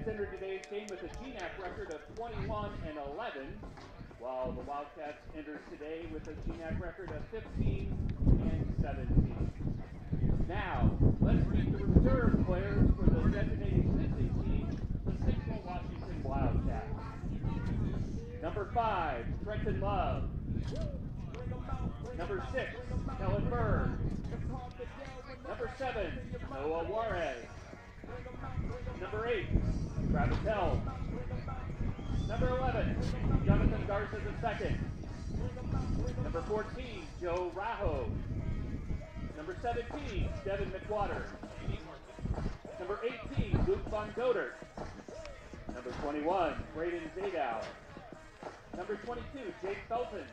Wildcats entered today's game with a GNAC record of 21-11, while the Wildcats entered today with a GNAC record of 15-17. Now, let's meet the reserve players for the designated pitching team, the Central Washington Wildcats. Number 5, Trenton Love. Number 6, Ellensburg. Number 7, Noah Juarez. Number 8, Travis Helm. Number 11, Jonathan Garza II. Number 14, Joe Rajo. Number 17, Devin McWater. Number 18, Luke Von Godert. Number 21, Braden Zadow. Number 22, Jake Felton.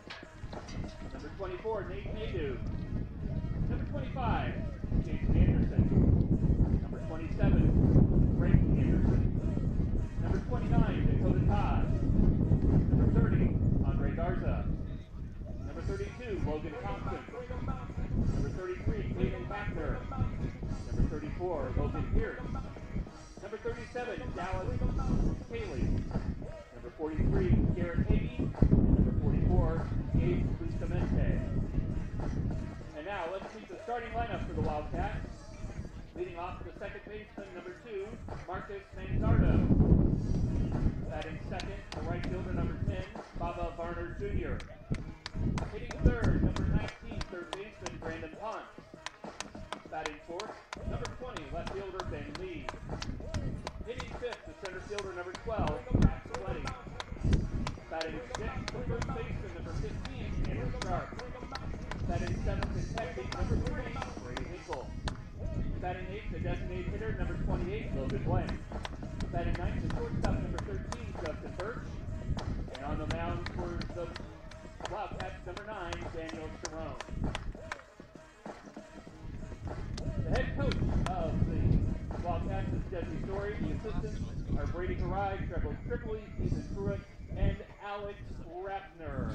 Number 24, Nate Nadu. Number 25, Jason Anderson. Number 27, Frank Anderson. Number 29, Dakota Todd. Number 30, Andre Garza. Number 32, Logan Thompson. Number 33, Clayton Bachner. Number 34, Logan Pierce. Number 37, Dallas Haley. Number 43, Garrett Hagee. Number 44, Gabe Bustamante. And now let's meet the starting lineup for the Wildcats. Leading off the second baseman, number 2, Marcus Manzardo. Batting second, the right fielder, number 10, Baba Varner Jr. Hitting third, number 19, third baseman, Brandon Pont. Batting fourth, number 20, left fielder, Ben Lee. Hitting fifth, the center fielder, number 12, Max Sleddy. Batting sixth, the first baseman, number 15, Andrew Sharp. Batting seventh and catching, number 3, Brady Hinkle. Batting eighth, the designated hitter, number 28, Logan Blank. Batting ninth, the shortstop, number 13, Justin Birch. And on the mound for the Wildcats, number 9, Daniel Cerrone. The head coach of the Wildcats is Jesse Story. The assistants are Brady Harai, Trevor Tripoli, Ethan Pruitt, and Alex Rappner.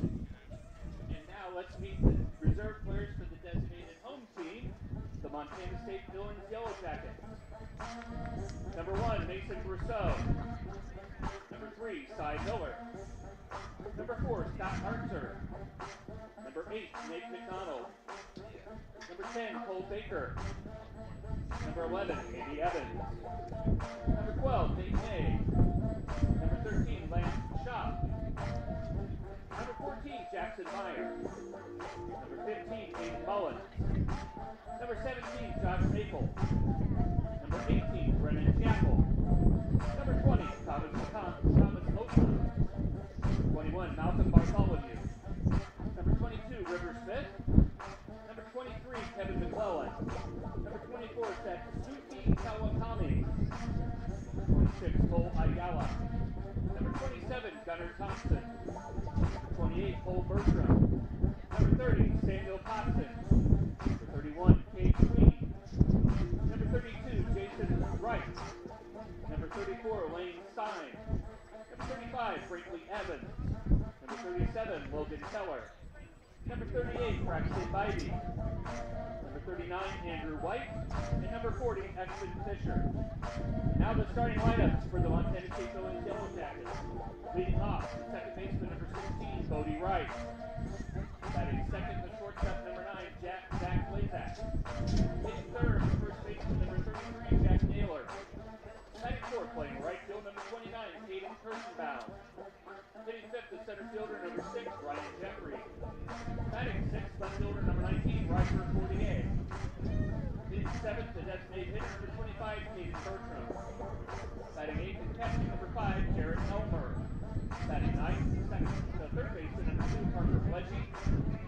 And now let's meet the reserve players for the designated home team, the Montana State Billings Yellow Jackets. Number 1, Mason Brousseau. Number 3, Cy Miller. Number 4, Scott Hartzer. Number 8, Nate McDonald. Number 10, Cole Baker. Number 11, Andy Evans. Number 12, Nate May. Number 13, Lance Schaaf. Number 14, Jackson Meyer. Number 15, Aiden Mullins. Number 17, Josh Maple. Number 18, Brennan Chappell. Number 20, Thomas Oakland. 21, Malcolm Bartholomew. Number 22, River Smith. Number 23, Kevin McClellan. Number 24, Satsuki Kawakami. 26, Cole Ayala. Number 27, Gunnar Thompson. Number 28, Cole Bertram. Number 30, Samuel Potson. Number 31, Kate Queen. Number 32, Jason Wright. Number 34, Lane Stein. Number 35, Brinkley Evans. Number 37, Logan Keller. Number 38, Braxton Bybee. Number 39, Andrew White. And number 40, Exton Fisher. Now the starting lineups for the Montana State Billings Yellow Jackets. Leading off, the second baseman, number 16, Bodie Wright. Batting second, the shortstop, number 9, Zach Blazak. Hitting third, the first baseman, number 33, Jack Naylor. Batting fourth, playing right field, number 29, Hayden Kirschenbaum. Hitting fifth, the center fielder, number 6, Ryan Jeffrey. Batting sixth, left fielder, number 19, Riker Fortier. Hitting seventh, the designated hitter, number 25, Caden Bertram. Batting eighth and catching, number 5, Jared Elmer. Batting ninth, the third baseman, number 2, Parker Pledgey.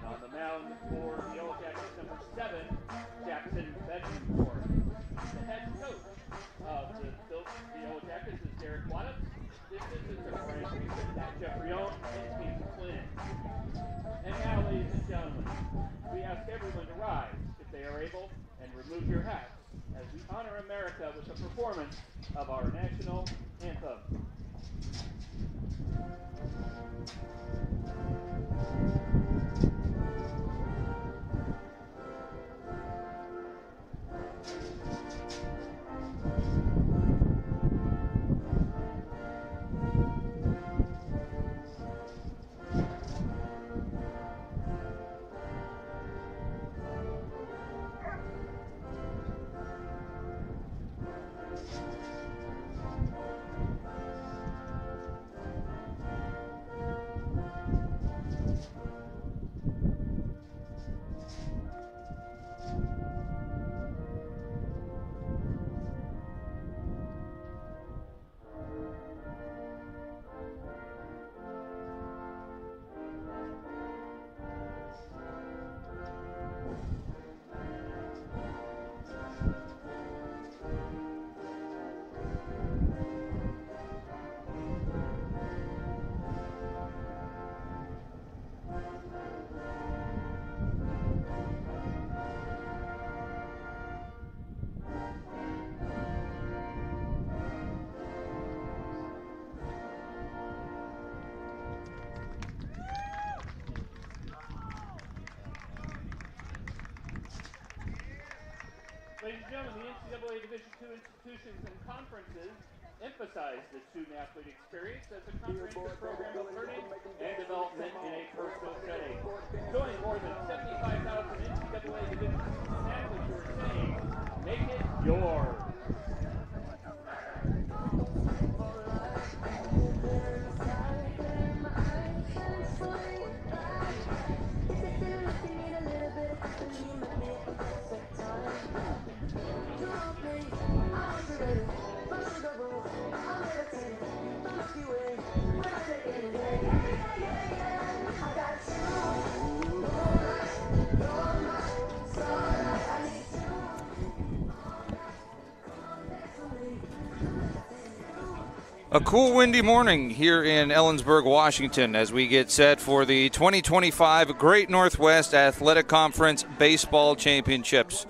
On the mound for the Yellow Jackets, number 7, Jackson Bedford. The head coach of the Yellow Jackets is Derek Wattup. This is Brian Reeson, Jeffrey Owen, and Steve Flynn. And now, ladies and gentlemen, we ask everyone to rise, if they are able, and remove your hats as we honor America with the performance of our national anthem. Freedom and the NCAA Division II institutions and conferences emphasize the student-athlete experience as a comprehensive program of learning and development in a personal setting. Join more than 75,000 NCAA Division II athletes who are saying, make it yours. A cool, windy morning here in Ellensburg, Washington, as we get set for the 2025 Great Northwest Athletic Conference Baseball Championships.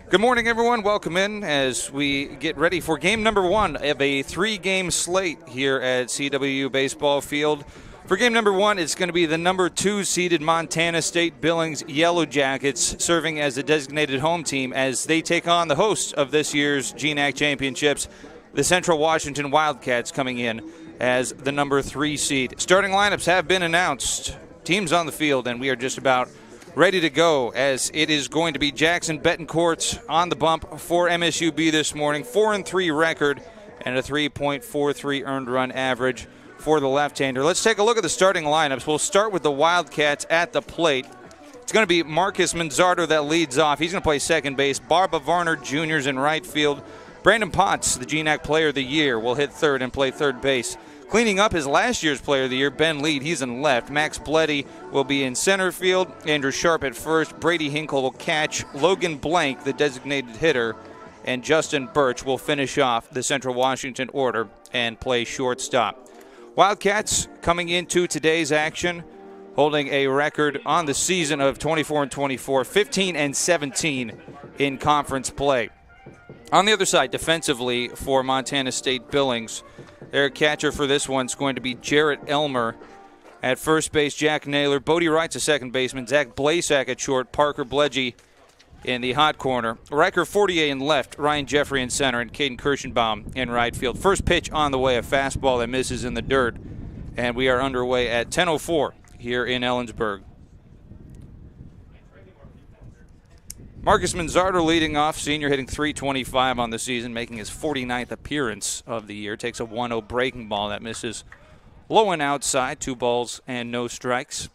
Good morning, everyone. Welcome in as we get ready for game number one of a three-game slate here at CWU Baseball Field. For game number one, it's going to be the number 2 seeded Montana State Billings Yellow Jackets serving as the designated home team as they take on the hosts of this year's GNAC Championships, the Central Washington Wildcats, coming in as the number 3 seed. Starting lineups have been announced. Teams on the field, and we are just about ready to go as it is going to be Jackson Betancourt on the bump for MSUB this morning. 4-3 record and a 3.43 earned run average for the left-hander. Let's take a look at the starting lineups. We'll start with the Wildcats at the plate. It's going to be Marcus Manzardo that leads off. He's going to play second base. Barbara Varner Jr.'s in right field. Brandon Potts, the GNAC Player of the Year, will hit third and play third base. Cleaning up his last year's Player of the Year, Ben Lead, he's in left. Max Bleddy will be in center field. Andrew Sharp at first. Brady Hinkle will catch. Logan Blank, the designated hitter, and Justin Birch will finish off the Central Washington order and play shortstop. Wildcats coming into today's action, holding a record on the season of 24-24, 15-17 in conference play. On the other side, defensively for Montana State Billings, their catcher for this one is going to be Jarrett Elmer. At first base, Jack Naylor. Bodie Wright's a second baseman. Zach Blasak at short. Parker Bledgy in the hot corner. Riker Fortier in left. Ryan Jeffrey in center. And Caden Kirschenbaum in right field. First pitch on the way, a fastball that misses in the dirt. And we are underway at 10:04 here in Ellensburg. Marcus Manzardo leading off, senior, hitting .325 on the season, making his 49th appearance of the year. Takes a 1-0 breaking ball that misses low and outside, 2 balls and no strikes.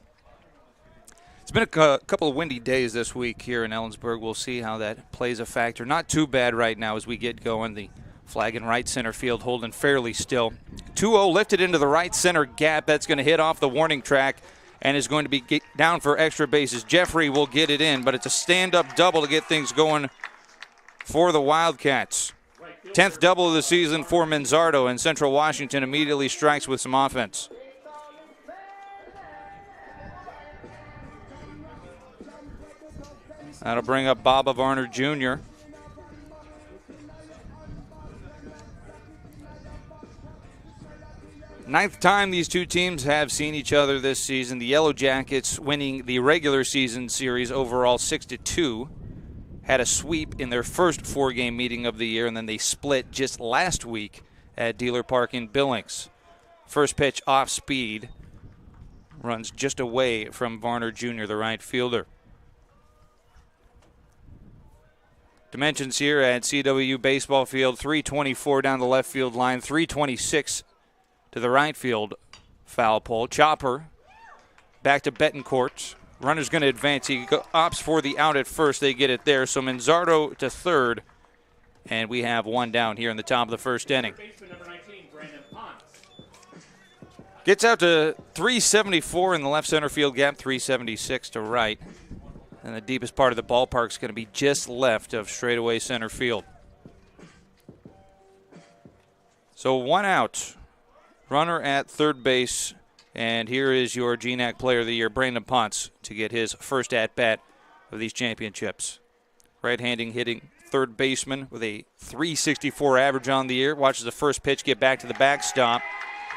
It's been a couple of windy days this week here in Ellensburg. We'll see how that plays a factor. Not too bad right now as we get going. The flag in right center field holding fairly still. 2-0 lifted into the right center gap. That's going to hit off the warning track and is going to be down for extra bases. Jeffrey will get it in, but it's a stand-up double to get things going for the Wildcats. 10th double of the season for Manzardo, and Central Washington immediately strikes with some offense. That'll bring up Baba Varner Jr. Ninth time these two teams have seen each other this season. The Yellow Jackets winning the regular season series overall 6-2. Had a sweep in their first 4-game meeting of the year, and then they split just last week at Dealer Park in Billings. First pitch off speed. Runs just away from Varner Jr., the right fielder. Dimensions here at CWU Baseball Field. 324 down the left field line. 326 to the right field foul pole. Chopper back to Betancourt. Runner's going to advance. He opts for the out at first. They get it there. So Manzardo to third. And we have one down here in the top of the first inning. Gets out to 374 in the left center field gap, 376 to right. And the deepest part of the ballpark is going to be just left of straightaway center field. So one out. Runner at third base, and here is your GNAC Player of the Year, Brandon Potts, to get his first at-bat of these championships. Right-handing hitting third baseman with a .364 average on the year. Watches the first pitch get back to the backstop.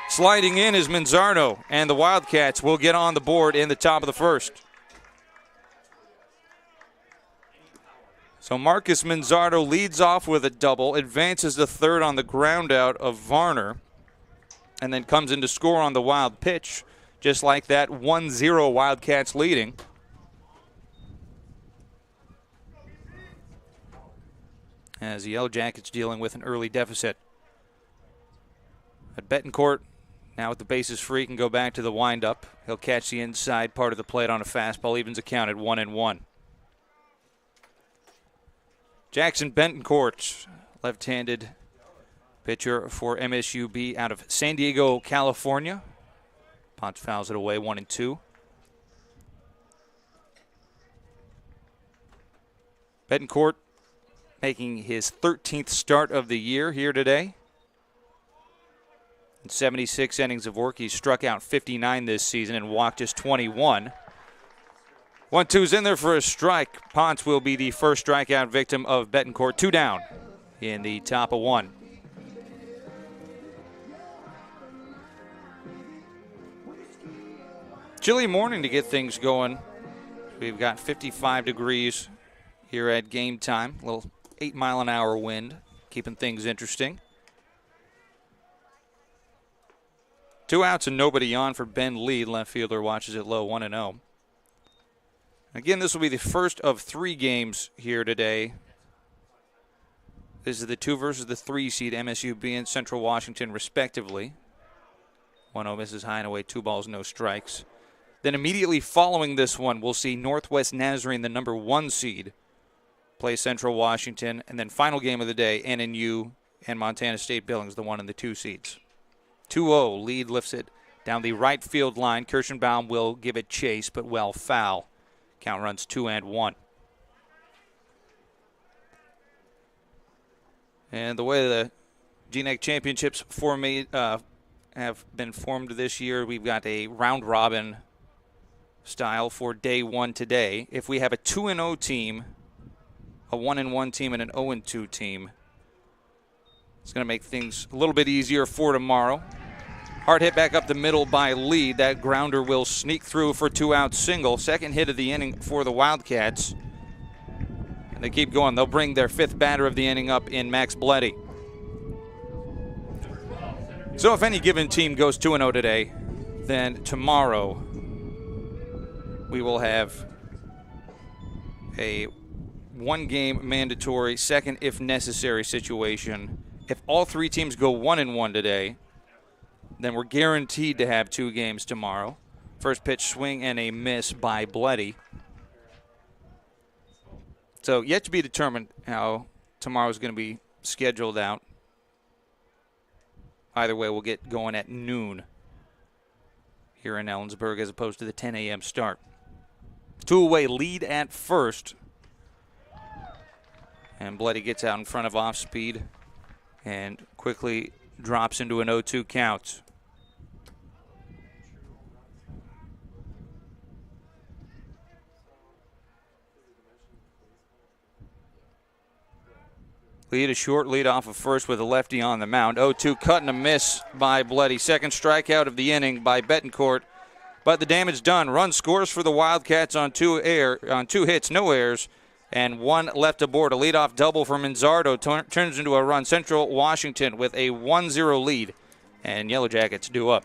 Sliding in is Manzardo, and the Wildcats will get on the board in the top of the first. So Marcus Manzardo leads off with a double, advances the third on the ground out of Varner, and then comes in to score on the wild pitch. Just like that, 1-0 Wildcats leading. As the Yellow Jackets dealing with an early deficit. At Betancourt, now with the bases free, can go back to the windup. He'll catch the inside part of the plate on a fastball, evens the count at 1-1. Jackson Betancourt, left-handed pitcher for MSUB out of San Diego, California. Ponce fouls it away, 1-2. Betancourt making his 13th start of the year here today. In 76 innings of work, he's struck out 59 this season and walked just 21. 1-2's in there for a strike. Ponce will be the first strikeout victim of Betancourt. 2 down in the top of 1. Chilly morning to get things going. We've got 55 degrees here at game time. A little 8-mile-an-hour wind, keeping things interesting. 2 outs and nobody on for Ben Lee. Left fielder watches it low, 1-0. Again, this will be the first of 3 games here today. This is the 2 versus the 3 seed, MSUB and Central Washington, respectively. 1-0 misses high and away, 2 balls, no strikes. Then immediately following this one, we'll see Northwest Nazarene, the number 1 seed, play Central Washington. And then final game of the day, NNU and Montana State Billings, the 1 and the 2 seeds. 2-0, lead lifts it down the right field line. Kirschenbaum will give it chase, but well foul. Count runs 2-1. And the way the GNAC championships have been formed this year, we've got a round-robin style for day 1 today. If we have a 2-0 team, a 1-1 team, and an 0-2 team, it's going to make things a little bit easier for tomorrow. Hard hit back up the middle by Lee. That grounder will sneak through for 2-out single. Second hit of the inning for the Wildcats. And they keep going. They'll bring their 5th batter of the inning up in Max Bleddy. So if any given team goes 2-0 today, then tomorrow we will have a 1-game mandatory, second if necessary situation. If all 3 teams go 1-1 today, then we're guaranteed to have 2 games tomorrow. First pitch swing and a miss by Bleddy. So yet to be determined how tomorrow's going to be scheduled out. Either way, we'll get going at noon here in Ellensburg as opposed to the 10 a.m. start. 2-away lead at first. And Bleddy gets out in front of off speed and quickly drops into an 0-2 count. Lead a short lead off of first with a lefty on the mound. 0-2 cut and a miss by Bleddy. Second strikeout of the inning by Betancourt. But the damage done. Run scores for the Wildcats on 2 hits, no errors, and 1 left aboard. A leadoff double for Manzardo turns into a run. Central Washington with a 1-0 lead, and Yellow Jackets due up.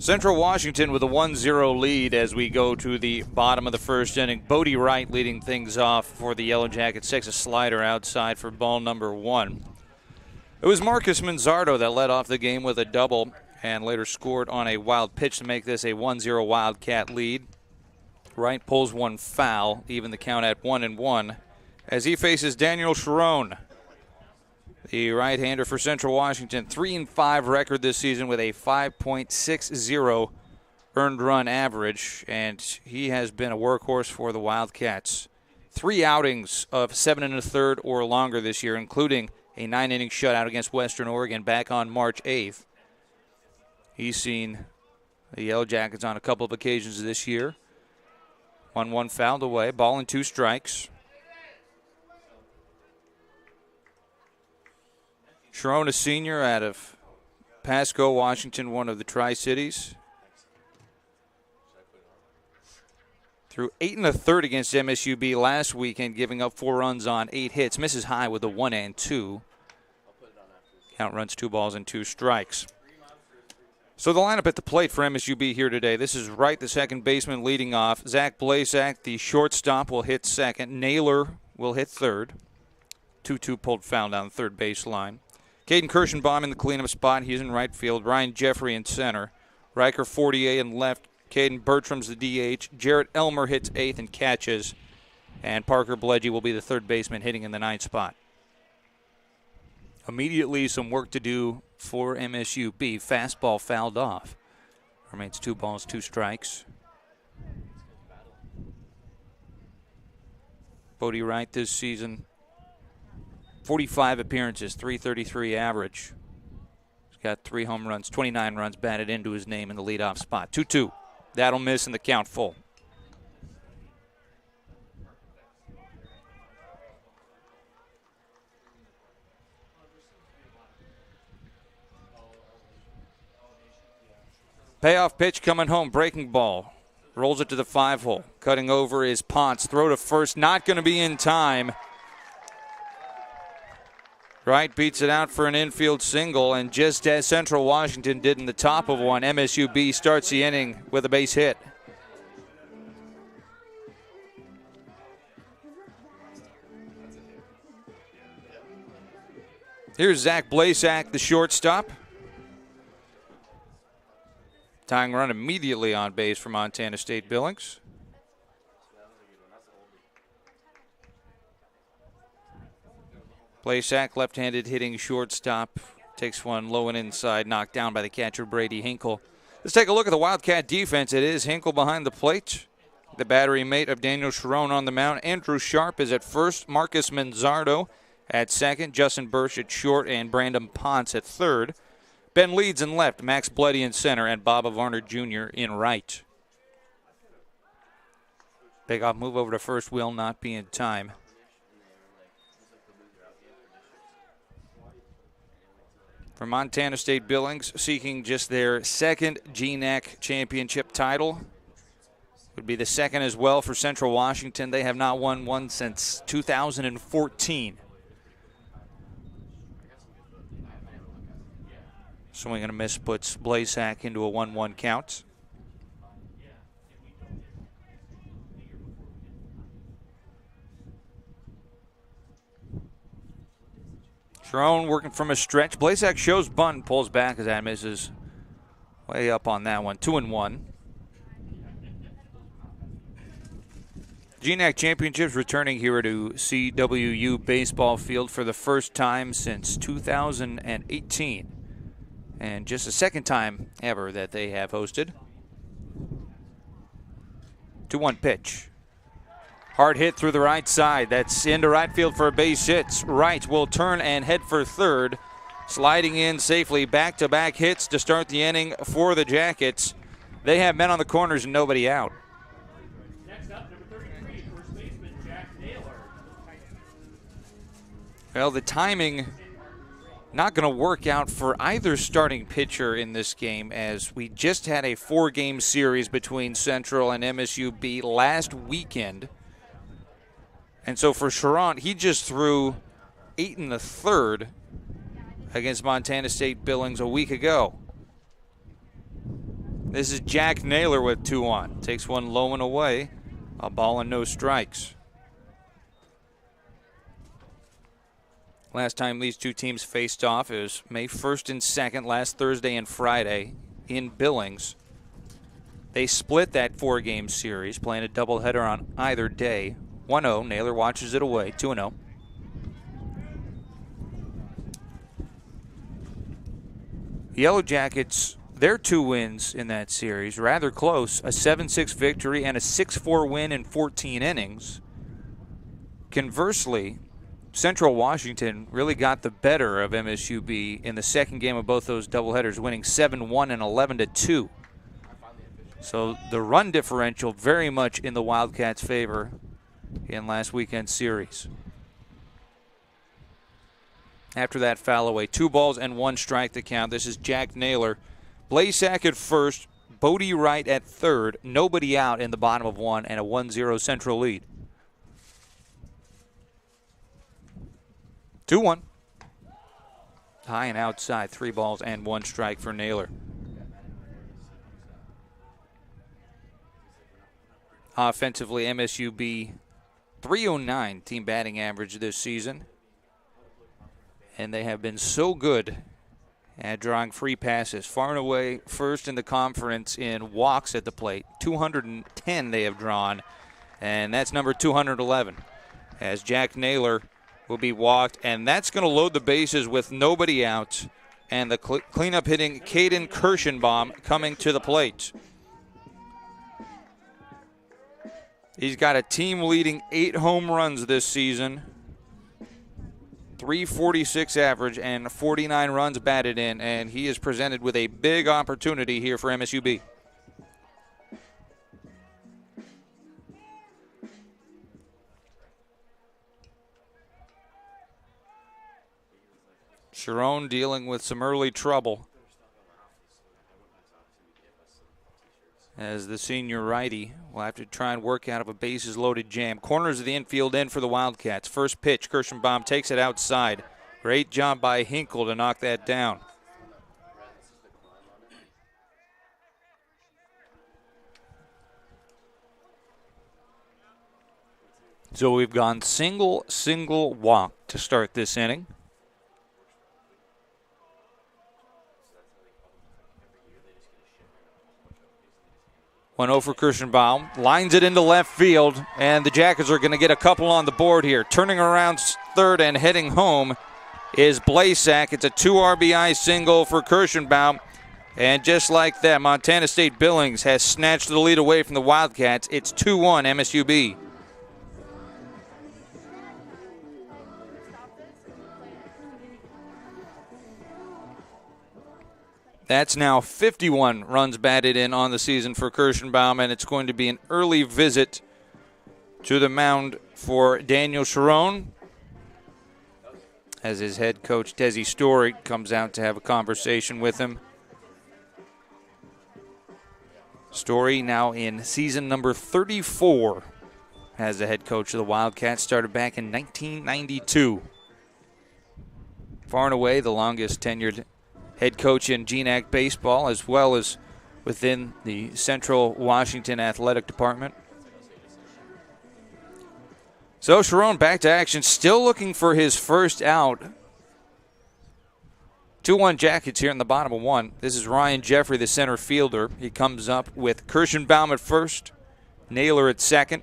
Central Washington with a 1-0 lead as we go to the bottom of the first inning. Bodie Wright leading things off for the Yellow Jackets. Takes a slider outside for ball number 1. It was Marcus Manzardo that led off the game with a double and later scored on a wild pitch to make this a 1-0 Wildcat lead. Wright pulls one foul, even the count at 1-1, as he faces Daniel Sharon. The right-hander for Central Washington, 3-5 record this season with a 5.60 earned run average, and he has been a workhorse for the Wildcats. 3 outings of 7 1/3 or longer this year, including a 9-inning shutout against Western Oregon back on March 8th. He's seen the Yellow Jackets on a couple of occasions this year. 1-1 fouled away, ball and 2 strikes. Sharon, a senior out of Pasco, Washington, one of the Tri-Cities. Threw 8 1/3 against MSUB last weekend, giving up 4 runs on 8 hits. Misses high with a 1-2. Count runs 2 balls and 2 strikes. So the lineup at the plate for MSUB here today. This is Wright, the second baseman, leading off. Zach Blazak, the shortstop, will hit second. Naylor will hit third. 2-2 pulled foul down the third baseline. Caden Kirschenbaum in the cleanup spot. He's in right field. Ryan Jeffrey in center. Riker 48 in left. Caden Bertram's the DH. Jarrett Elmer hits 8th and catches. And Parker Bledgy will be the third baseman hitting in the 9th spot. Immediately some work to do for MSUB. Fastball fouled off. Remains 2 balls, 2 strikes. Bodie Wright this season, 45 appearances, .333 average. He's got 3 home runs, 29 runs batted into his name in the leadoff spot. 2-2. That'll miss and the count full. Payoff pitch coming home, breaking ball. Rolls it to the 5-hole. Cutting over is Ponce. Throw to first, not going to be in time. Wright beats it out for an infield single, and just as Central Washington did in the top of one, MSUB starts the inning with a base hit. Here's Zach Blazak, the shortstop. Tying run immediately on base for Montana State Billings. Blazak, left-handed hitting shortstop, takes one low and inside, knocked down by the catcher Brady Hinkle. Let's take a look at the Wildcat defense. It is Hinkle behind the plate. The battery mate of Daniel Sharon on the mound. Andrew Sharp is at first. Marcus Manzardo at second. Justin Birch at short, and Brandon Ponce at third. Ben Leeds in left, Max Bloody in center, and Bob Varner Jr. in right. Big off move over to first will not be in time. For Montana State Billings, seeking just their second GNAC championship title. Would be the second as well for Central Washington. They have not won one since 2014. Swing and a miss puts Blazak into a 1-1 count. Sharon working from a stretch. Blazak shows bunt and pulls back as that misses. Way up on that one. 2-1. GNAC Championships returning here to CWU Baseball Field for the first time since 2018. And just the second time ever that they have hosted. 2-1 pitch. Hard hit through the right side. That's into right field for a base hit. Wright will turn and head for third. Sliding in safely. Back-to-back hits to start the inning for the Jackets. They have men on the corners and nobody out. Next up, number 33, first baseman Jack Naylor. Well, the timing not going to work out for either starting pitcher in this game, as we just had a 4-game series between Central and MSUB last weekend. And so for Sharon, he just threw 8 1/3 against Montana State Billings a week ago. This is Jack Naylor with 2 on. Takes one low and away. A ball and no strikes. Last time these two teams faced off, it was May 1st and 2nd, last Thursday and Friday in Billings. They split that 4-game series, playing a doubleheader on either day. 1-0, Naylor watches it away, 2-0. Yellow Jackets, their 2 wins in that series, rather close, a 7-6 victory and a 6-4 win in 14 innings. Conversely, Central Washington really got the better of MSUB in the second game of both those doubleheaders, winning 7-1 and 11-2. So the run differential very much in the Wildcats' favor in last weekend's series. After that foul away, 2 balls and 1 strike to count. This is Jack Naylor. Blasak at first, Bodie Wright at third, nobody out in the bottom of 1, and a 1-0 Central lead. 2-1. High and outside, 3 balls and 1 strike for Naylor. Offensively, MSUB 309 team batting average this season. And they have been so good at drawing free passes. Far and away first in the conference in walks at the plate. 210 they have drawn, and that's number 211. As Jack Naylor will be walked, and that's going to load the bases with nobody out. And the cleanup hitting Caden Kirschenbaum coming to the plate. He's got a team-leading 8 home runs this season. 346 average and 49 runs batted in, and he is presented with a big opportunity here for MSUB. Sharon dealing with some early trouble as the senior righty will have to try and work out of a bases-loaded jam. Corners of the infield in for the Wildcats. First pitch, Kirschenbaum takes it outside. Great job by Hinkle to knock that down. So we've gone single walk to start this inning. 1-0 for Kirschenbaum. Lines it into left field, and the Jackets are going to get a couple on the board here. Turning around third and heading home is Blasak. It's a 2 RBI single for Kirschenbaum. And just like that, Montana State Billings has snatched the lead away from the Wildcats. It's 2-1 MSUB. That's now 51 runs batted in on the season for Kirschenbaum, and it's going to be an early visit to the mound for Daniel Sharon as his head coach, Desi Story, comes out to have a conversation with him. Story now in season number 34 as the head coach of the Wildcats, started back in 1992. Far and away the longest tenured head coach in GNAC baseball, as well as within the Central Washington Athletic Department. So Sharon back to action, still looking for his first out. 2-1 Jackets here in the bottom of 1. This is Ryan Jeffrey, the center fielder. He comes up with Kirschenbaum at first, Naylor at second.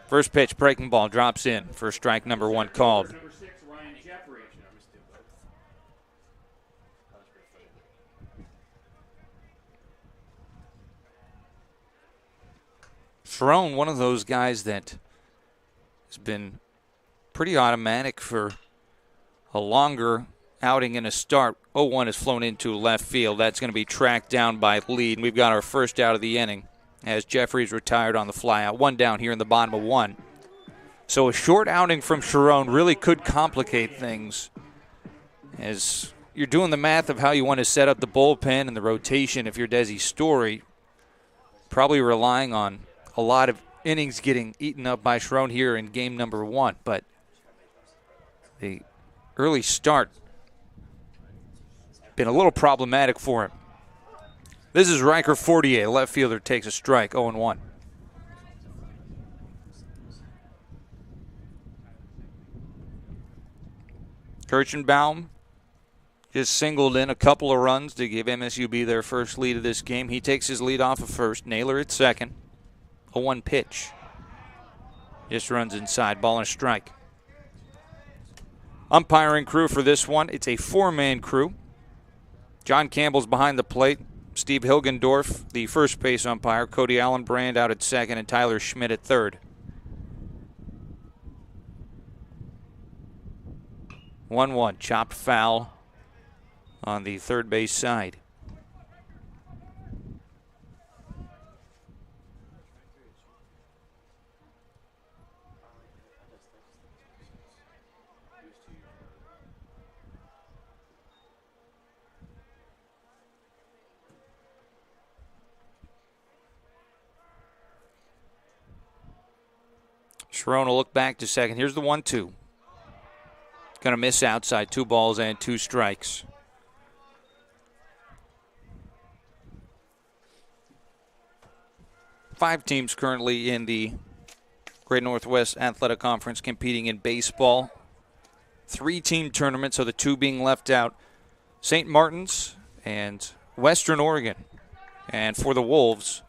First pitch, breaking ball, drops in for strike number 1 called. Sharon, one of those guys that has been pretty automatic for a longer outing in a start. 0-1 has flown into left field. That's going to be tracked down by Lead. We've got our first out of the inning as Jeffries retired on the flyout. 1 down here in the bottom of 1. So a short outing from Sharon really could complicate things as you're doing the math of how you want to set up the bullpen and the rotation if you're Desi Story. Probably relying on a lot of innings getting eaten up by Sharon here in game number 1, but the early start been a little problematic for him. This is Riker 48. Left fielder takes a strike, 0-1. Kirchenbaum just singled in a couple of runs to give MSUB their first lead of this game. He takes his lead off of first. Naylor at second. 0-1 pitch. Just runs inside. Ball and a strike. Umpiring crew for this one. It's a 4-man crew. John Campbell's behind the plate. Steve Hilgendorf, the first base umpire. Cody Allenbrand out at second, and Tyler Schmidt at third. 1-1, chopped foul on the third base side. Sharon will look back to second. Here's the 1-2. Going to miss outside. 2 balls and 2 strikes. Five teams currently in the Great Northwest Athletic Conference competing in baseball. 3-team tournament, so the 2 being left out. St. Martin's and Western Oregon. And for the Wolves,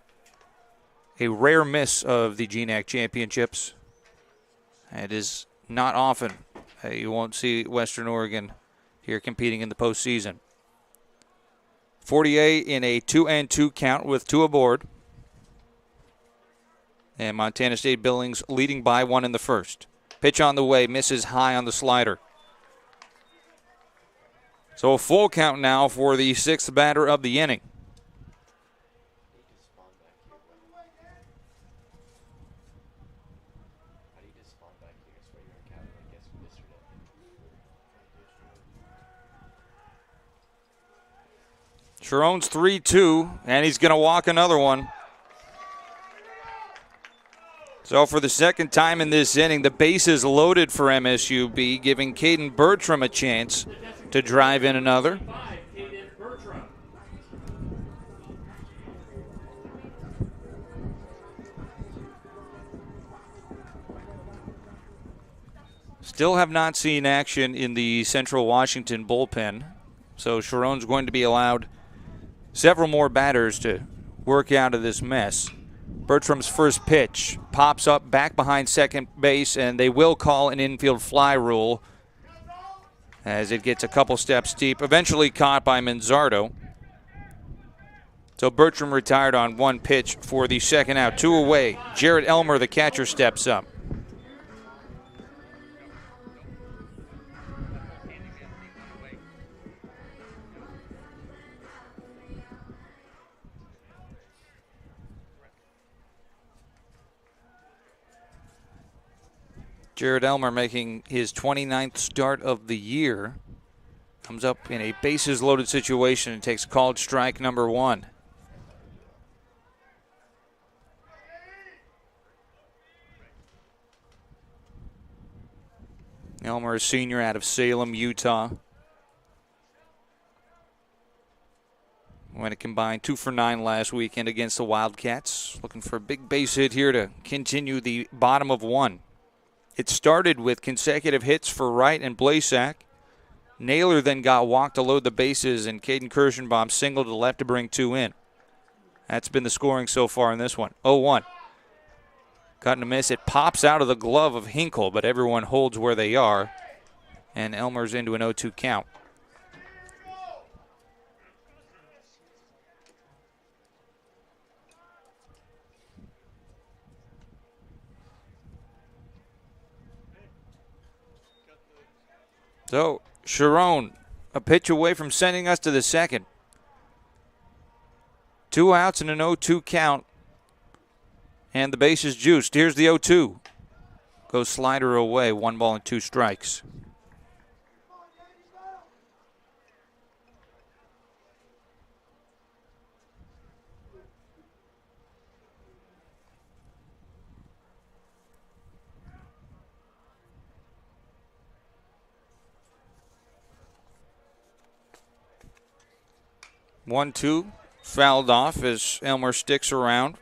a rare miss of the GNAC championships. It is not often you won't see Western Oregon here competing in the postseason. 48 in a 2-2 count with 2 aboard. And Montana State Billings leading by 1 in the first. Pitch on the way, misses high on the slider. So a full count now for the 6th batter of the inning. Sharon's 3-2, and he's going to walk another one. So for the second time in this inning, the base is loaded for MSUB, giving Caden Bertram a chance to drive in another. Still have not seen action in the Central Washington bullpen, so Sharon's going to be allowed several more batters to work out of this mess. Bertram's first pitch pops up back behind second base, and they will call an infield fly rule as it gets a couple steps deep, eventually caught by Manzardo. So Bertram retired on 1 pitch for the second out. 2 away. Jarrett Elmer, the catcher, steps up. Jared Elmer making his 29th start of the year. Comes up in a bases-loaded situation and takes called strike number 1. Elmer, a senior out of Salem, Utah. Went a combined 2 for 9 last weekend against the Wildcats. Looking for a big base hit here to continue the bottom of 1. It started with consecutive hits for Wright and Blasak. Naylor then got walked to load the bases, and Caden Kirschenbaum singled to the left to bring 2 in. That's been the scoring so far in this one. 0-1. Cut and a miss. It pops out of the glove of Hinkle, but everyone holds where they are. And Elmer's into an 0-2 count. So, Sharon, a pitch away from sending us to the second. 2 outs and an 0-2 count. And the base is juiced. Here's the 0-2. Goes slider away. 1 ball and 2 strikes. One, two, fouled off as Elmer sticks around.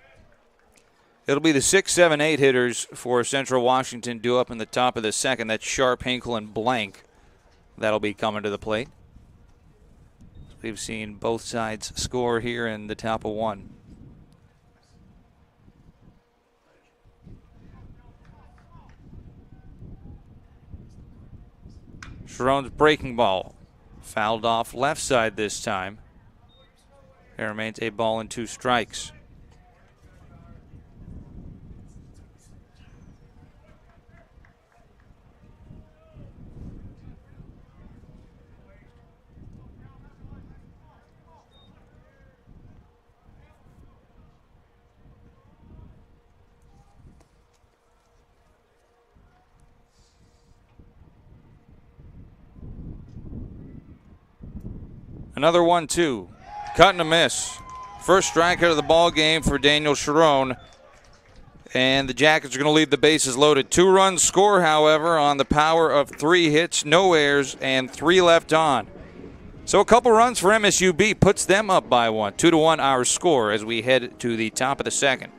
It'll be the 6, 7, 8 hitters for Central Washington due up in the top of the second. That's Sharp, Hinkle, and Blank. That'll be coming to the plate. We've seen both sides score here in the top of one. Sharon's breaking ball. Fouled off left side this time. There remains a ball and 2 strikes. Another 1-2. Cut and a miss. First strikeout of the ball game for Daniel Sharon. And the Jackets are going to leave the bases loaded. 2 runs score, however, on the power of 3 hits, no errors, and 3 left on. So a couple runs for MSUB puts them up by 1. 2-1 our score as we head to the top of the second.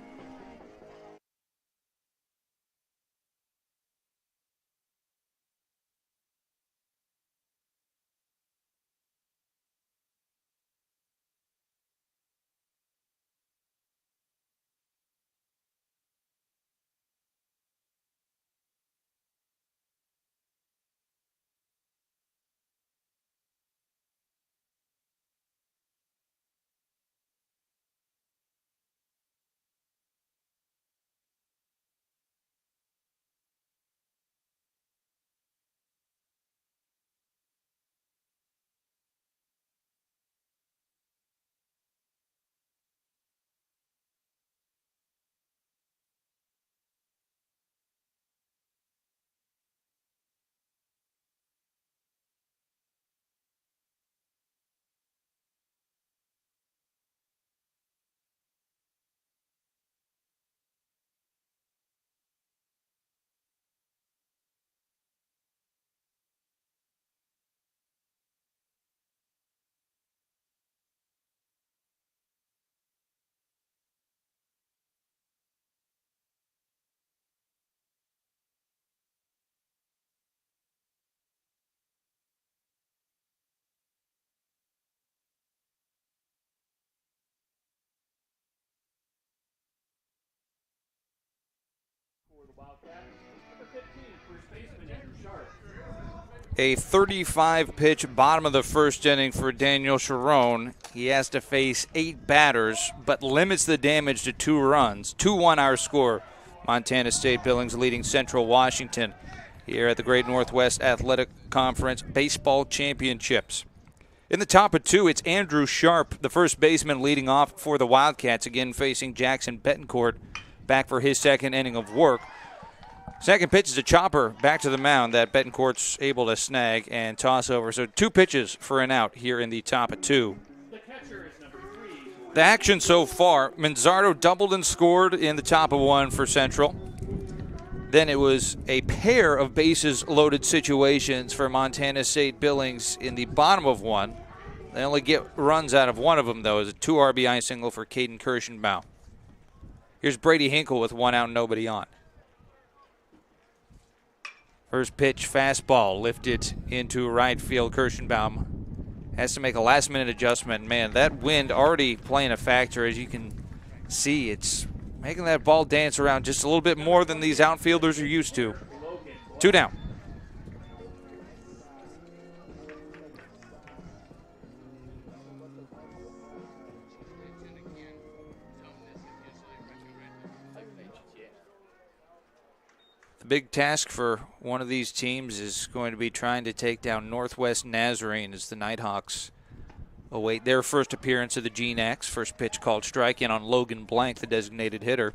A 35-pitch bottom of the first inning for Daniel Sharon. He has to face 8 batters, but limits the damage to 2 runs. 2-1 our score. Montana State Billings leading Central Washington here at the Great Northwest Athletic Conference Baseball Championships. In the top of 2, it's Andrew Sharp, the first baseman, leading off for the Wildcats, again facing Jackson Betancourt, back for his second inning of work. Second pitch is a chopper back to the mound that Betancourt's able to snag and toss over. So 2 pitches for an out here in the top of 2. The action so far, Manzardo doubled and scored in the top of 1 for Central. Then it was a pair of bases loaded situations for Montana State Billings in the bottom of 1. They only get runs out of one of them, though, as a 2 RBI single for Caden Kirschenbaum. Here's Brady Hinkle with 1 out, nobody on. First pitch, fastball, lifted into right field. Kirschenbaum has to make a last-minute adjustment. Man, that wind already playing a factor. As you can see, it's making that ball dance around just a little bit more than these outfielders are used to. 2 down. Big task for one of these teams is going to be trying to take down Northwest Nazarene as the Nighthawks await their first appearance of the GNACs. First pitch called strike in on Logan Blank, the designated hitter.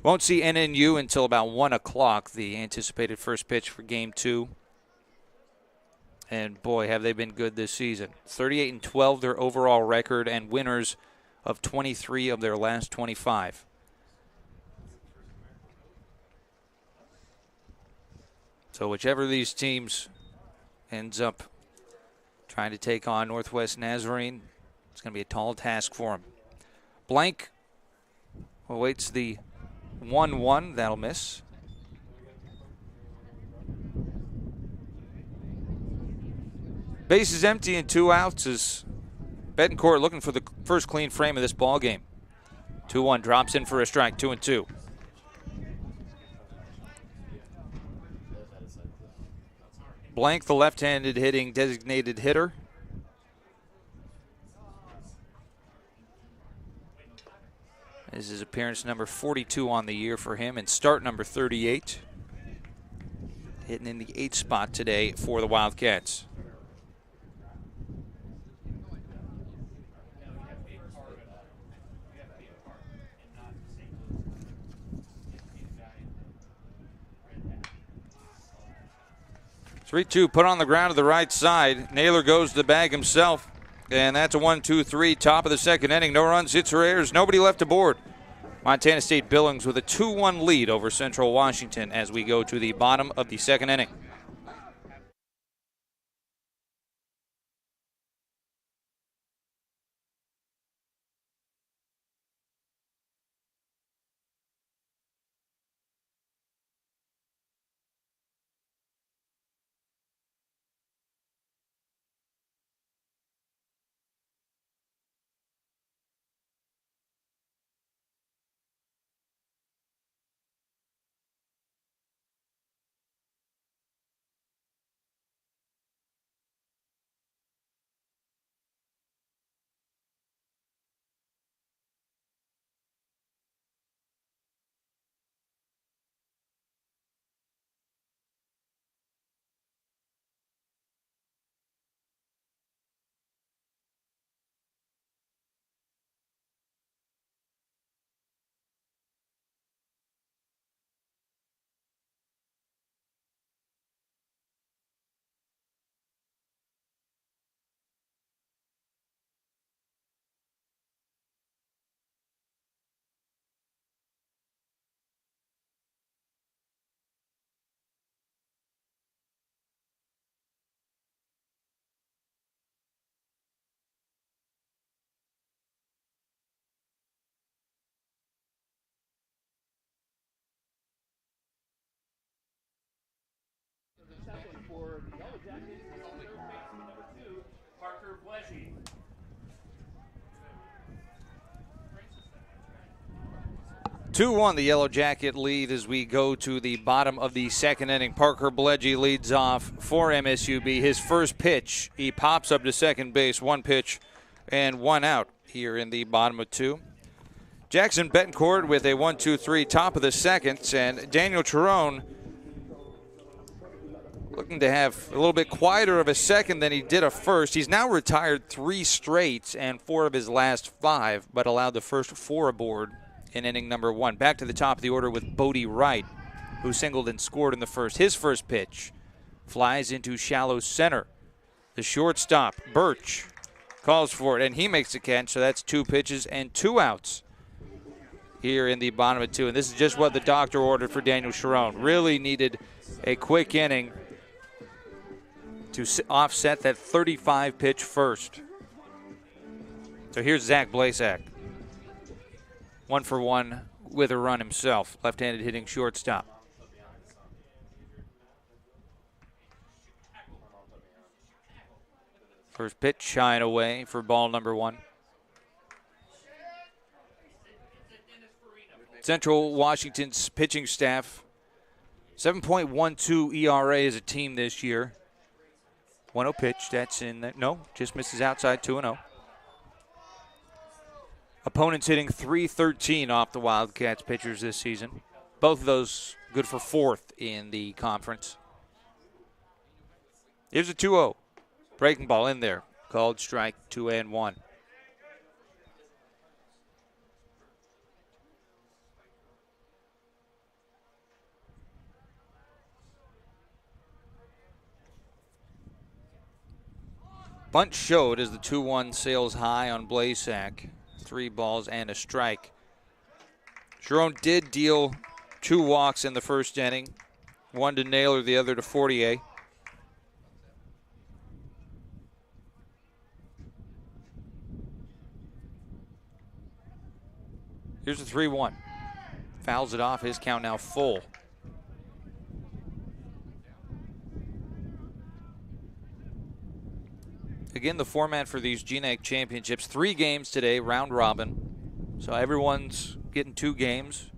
Won't see NNU until about 1 o'clock, the anticipated first pitch for Game 2. And boy, have they been good this season. 38-12 their overall record, and winners of 23 of their last 25. So whichever of these teams ends up trying to take on Northwest Nazarene, It's going to be a tall task for him. Blank awaits the 1-1. That'll miss. Base is empty and 2 outs as Betancourt looking for the first clean frame of this ball game. 2-1 drops in for a strike, 2-2. Blank, the left-handed hitting designated hitter. This is appearance number 42 on the year for him and start number 38. Hitting in the 8th spot today for the Wildcats. Three-two put on the ground to the right side. Naylor goes to the bag himself. And that's a 1-2-3, top of the second inning. No runs, hits, or errors. Nobody left aboard. Montana State Billings with a 2-1 lead over Central Washington as we go to the bottom of the second inning. For the Yellow Jackets, third baseman number 2, Parker Bledgy. The Yellow Jacket lead as we go to the bottom of the second inning. Parker Bledgy leads off for MSUB. His first pitch, he pops up to second base. 1 pitch and 1 out here in the bottom of 2. Jackson Betancourt with a 1-2-3 top of the second, and Daniel Cherone looking to have a little bit quieter of a second than he did a first. He's now retired 3 straight and 4 of his last 5, but allowed the first 4 aboard in inning number 1. Back to the top of the order with Bodie Wright, who singled and scored in the first. His first pitch flies into shallow center. The shortstop, Birch, calls for it, and he makes the catch, so that's 2 pitches and 2 outs here in the bottom of 2. And this is just what the doctor ordered for Daniel Cherone. Really needed a quick inning to offset that 35-pitch first. So here's Zach Blasak. 1 for 1 with a run himself. Left-handed hitting shortstop. First pitch shying away for ball number 1. Central Washington's pitching staff, 7.12 ERA as a team this year. 1-0 pitch, that's in, no, just misses outside, 2-0. Opponents hitting .313 off the Wildcats pitchers this season. Both of those good for 4th in the conference. Here's a 2-0. Breaking ball in there. Called strike 2-1. Bunt showed as the 2-1 sails high on Blasak. 3 balls and a strike. Cherone did deal 2 walks in the first inning. 1 to Naylor, the other to Fortier. Here's the 3-1. Fouls it off. His count now full. Again, the format for these GNAC championships, 3 games today, round robin. So everyone's getting 2 games.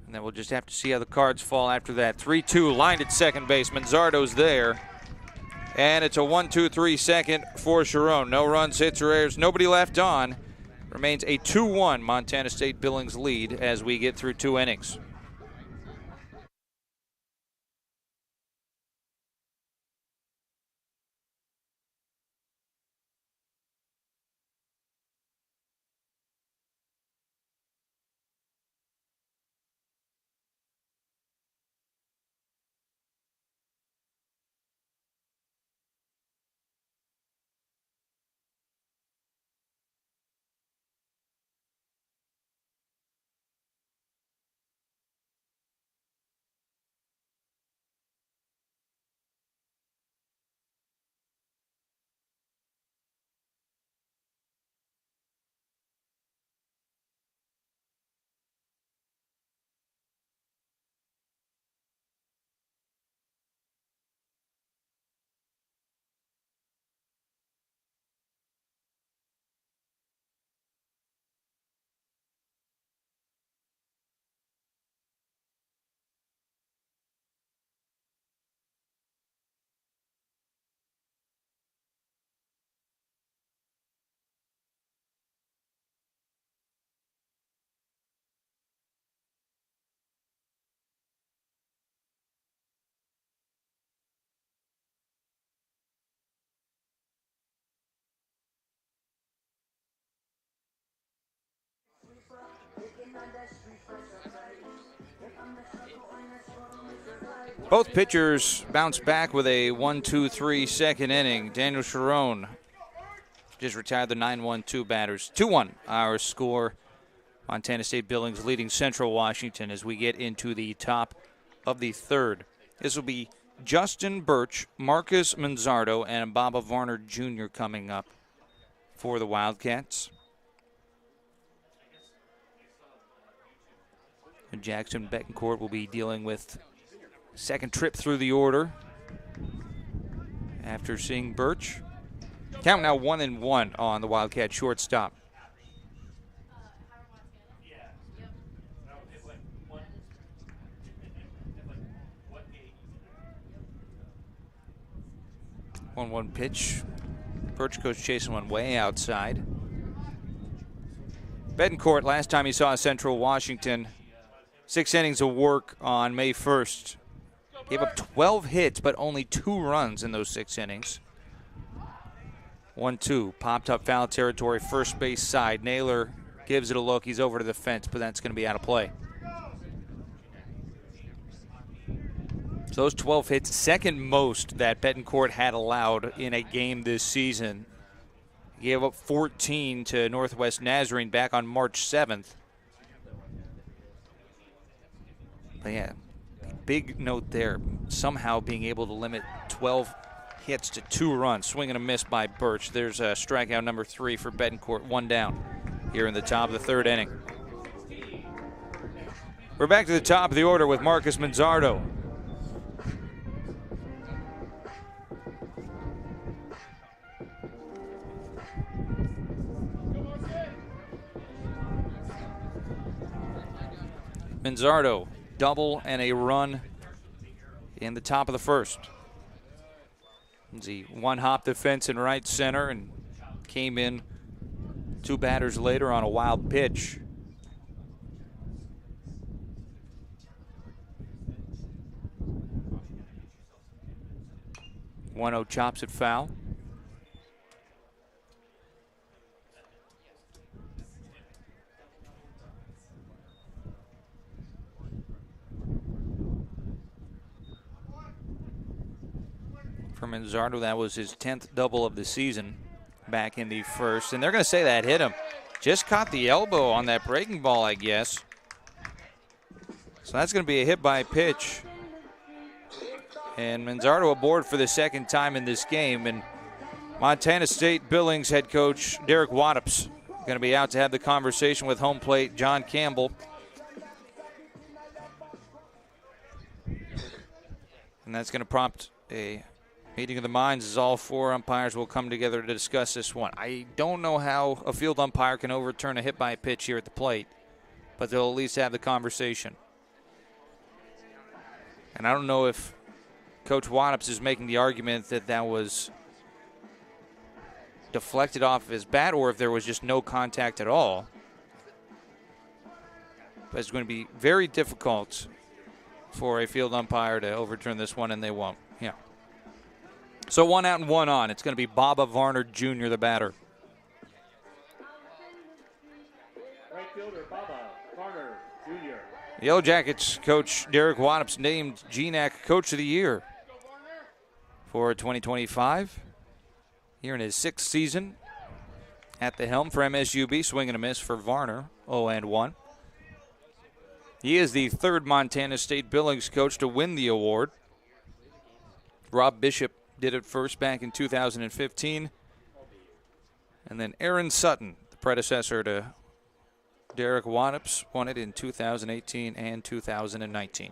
And then we'll just have to see how the cards fall after that. 3-2, lined at second base. Manzardo's there. And it's a 1-2-3 second for Sharon. No runs, hits, or errors. Nobody left on. Remains a 2-1 Montana State Billings lead as we get through 2 innings. Both pitchers bounce back with a 1-2-3 second inning. Daniel Sharon just retired the 9-1-2 batters. 2-1 our score. Montana State Billings leading Central Washington as we get into the top of the third. This will be Justin Birch, Marcus Manzardo, and Baba Varner Jr. coming up for the Wildcats. And Jackson Betancourt will be dealing with second trip through the order after seeing Birch. Count now 1-1 on the Wildcat shortstop. One pitch. Birch goes chasing one way outside. Betancourt, last time he saw Central Washington, 6 innings of work on May 1st. Gave up 12 hits, but only 2 runs in those 6 innings. 1-2, popped up foul territory, first base side. Naylor gives it a look. He's over to the fence, but that's going to be out of play. So those 12 hits, second most that Betancourt had allowed in a game this season. He gave up 14 to Northwest Nazarene back on March 7th. But yeah, big note there, somehow being able to limit 12 hits to 2 runs. Swing and a miss by Birch. There's a strikeout number 3 for Betancourt, 1 down here in the top of the third inning. We're back to the top of the order with Marcus Manzardo. Manzardo, double and a run in the top of the first. He one-hopped the fence in right center and came in 2 batters later on a wild pitch. .1-0 chops it foul. For Manzardo, that was his 10th double of the season back in the first. And they're going to say that hit him. Just caught the elbow on that breaking ball, I guess. So that's going to be a hit by pitch. And Manzardo aboard for the second time in this game. And Montana State Billings head coach Derek Wattops going to be out to have the conversation with home plate John Campbell. And that's going to prompt a meeting of the minds as all four umpires will come together to discuss this one. I don't know how a field umpire can overturn a hit by a pitch here at the plate, but they'll at least have the conversation. And I don't know if Coach Wattops is making the argument that that was deflected off of his bat or if there was just no contact at all. But it's going to be very difficult for a field umpire to overturn this one, and they won't. Yeah. So 1 out and 1 on. It's going to be Baba Varner Jr., the batter. Right fielder Baba Varner Jr. The Yellow Jackets coach Derek Wattops named GNAC Coach of the Year for 2025. Here in his 6th season at the helm for MSUB. Swing and a miss for Varner, 0-1. He is the 3rd Montana State Billings coach to win the award. Rob Bishop did it first back in 2015. And then Aaron Sutton, the predecessor to Derek Wattops, won it in 2018 and 2019.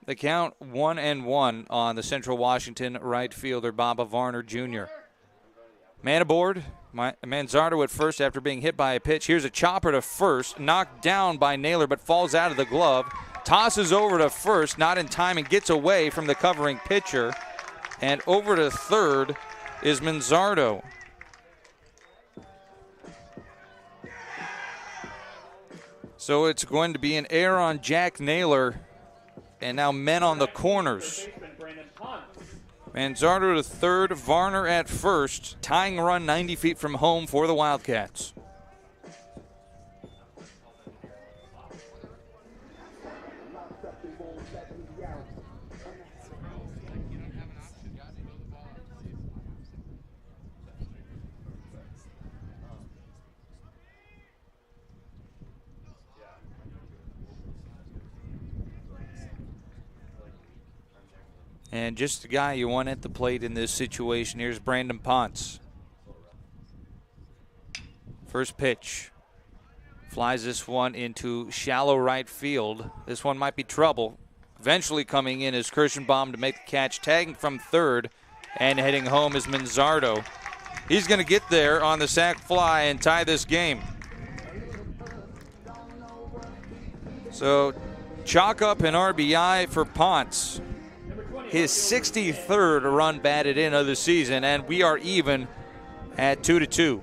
The count 1-1 on the Central Washington right fielder Baba Varner Jr. Man aboard, Manzardo at first after being hit by a pitch. Here's a chopper to first, knocked down by Naylor but falls out of the glove. Tosses over to first, not in time, and gets away from the covering pitcher. And over to third is Manzardo. So it's going to be an error on Jack Naylor. And now men on the corners. Manzardo to third, Varner at first. Tying run 90 feet from home for the Wildcats. And just the guy you want at the plate in this situation. Here's Brandon Ponce. First pitch. Flies this one into shallow right field. This one might be trouble. Eventually coming in is Kirschenbaum to make the catch. Tagging from third and heading home is Manzardo. He's going to get there on the sac fly and tie this game. So chalk up an RBI for Ponce. His 63rd run batted in of the season, and we are even at 2-2.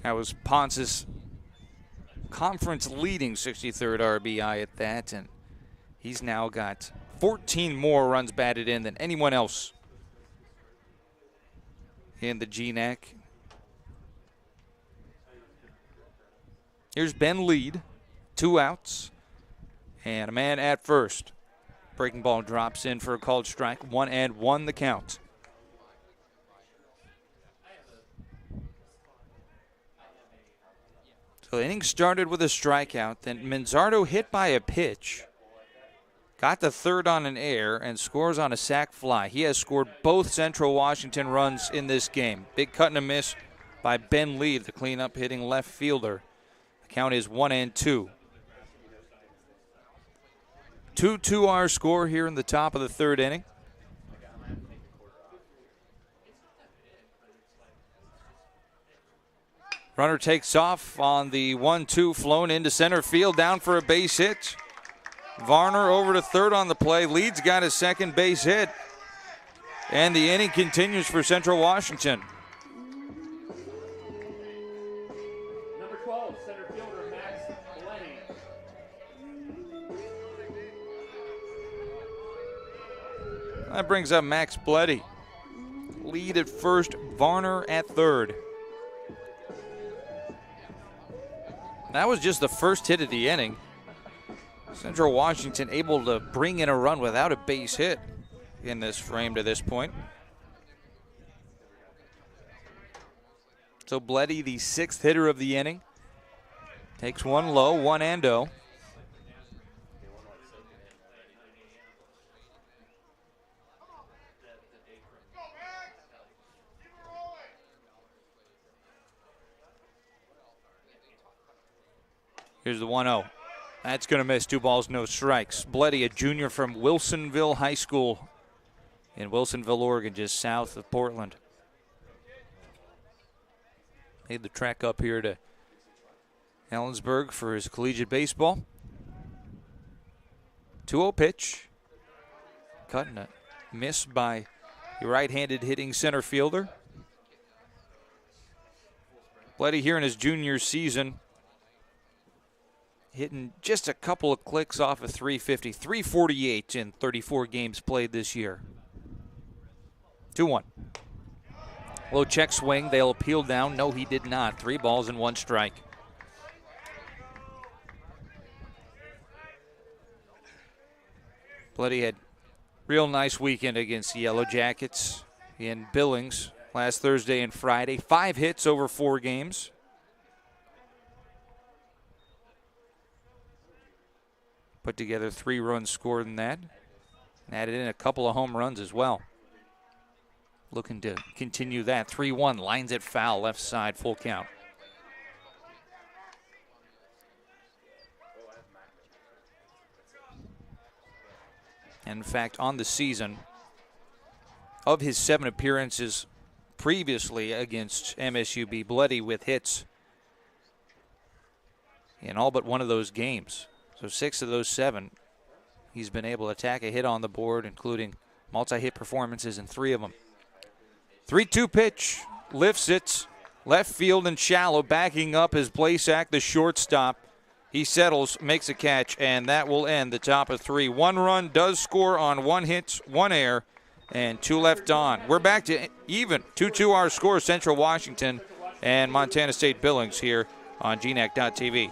That was Ponce's conference-leading 63rd RBI at that, and he's now got 14 more runs batted in than anyone else in the GNAC. Here's Ben Lead, 2 outs, and a man at first. Breaking ball drops in for a called strike, 1-1 the count. So the inning started with a strikeout, then Manzardo hit by a pitch. Got the third on an error and scores on a sac fly. He has scored both Central Washington runs in this game. Big cut and a miss by Ben Lead, the cleanup hitting left fielder. The count is 1-2. 2-2 our score here in the top of the 3rd inning. Runner takes off on the 1-2, flown into center field, down for a base hit. Varner over to third on the play. Lead's got his second base hit. And the inning continues for Central Washington. Number 12, center fielder Max Bleddy. That brings up Max Bleddy. Lead at first, Varner at third. That was just the first hit of the inning. Central Washington able to bring in a run without a base hit. in this frame to this point. So Bleddy, the 6th hitter of the inning, takes one low, 1-0. Here's the 1-0. That's going to miss. 2 balls, no strikes. Bleddy, a junior from Wilsonville High School in Wilsonville, Oregon, just south of Portland. Made the trek up here to Ellensburg for his collegiate baseball. 2-0 pitch. Cutting a miss by the right-handed hitting center fielder. Bleddy here in his junior season, hitting just a couple of clicks off of 350, 348 in 34 games played this year. 2-1. Low check swing. They'll appeal down. No, he did not. 3 balls and 1 strike. Bleddy had real nice weekend against the Yellow Jackets in Billings last Thursday and Friday. 5 hits over 4 games. Put together 3 runs scored in that. And added in a couple of home runs as well. Looking to continue that. 3-1, lines it foul, left side, full count. And in fact, on the season, of his 7 appearances previously against MSUB, Bleddy with hits in all but one of those games. So 6 of those 7, he's been able to tack a hit on the board, including multi-hit performances in 3 of them. 3-2 pitch, lifts it, left field and shallow, backing up is Blasak, the shortstop. He settles, makes a catch, and that will end the top of 3. 1 run does score on 1 hit, 1 error, and 2 left on. We're back to even. 2-2 our score, Central Washington and Montana State Billings here on GNAC.TV.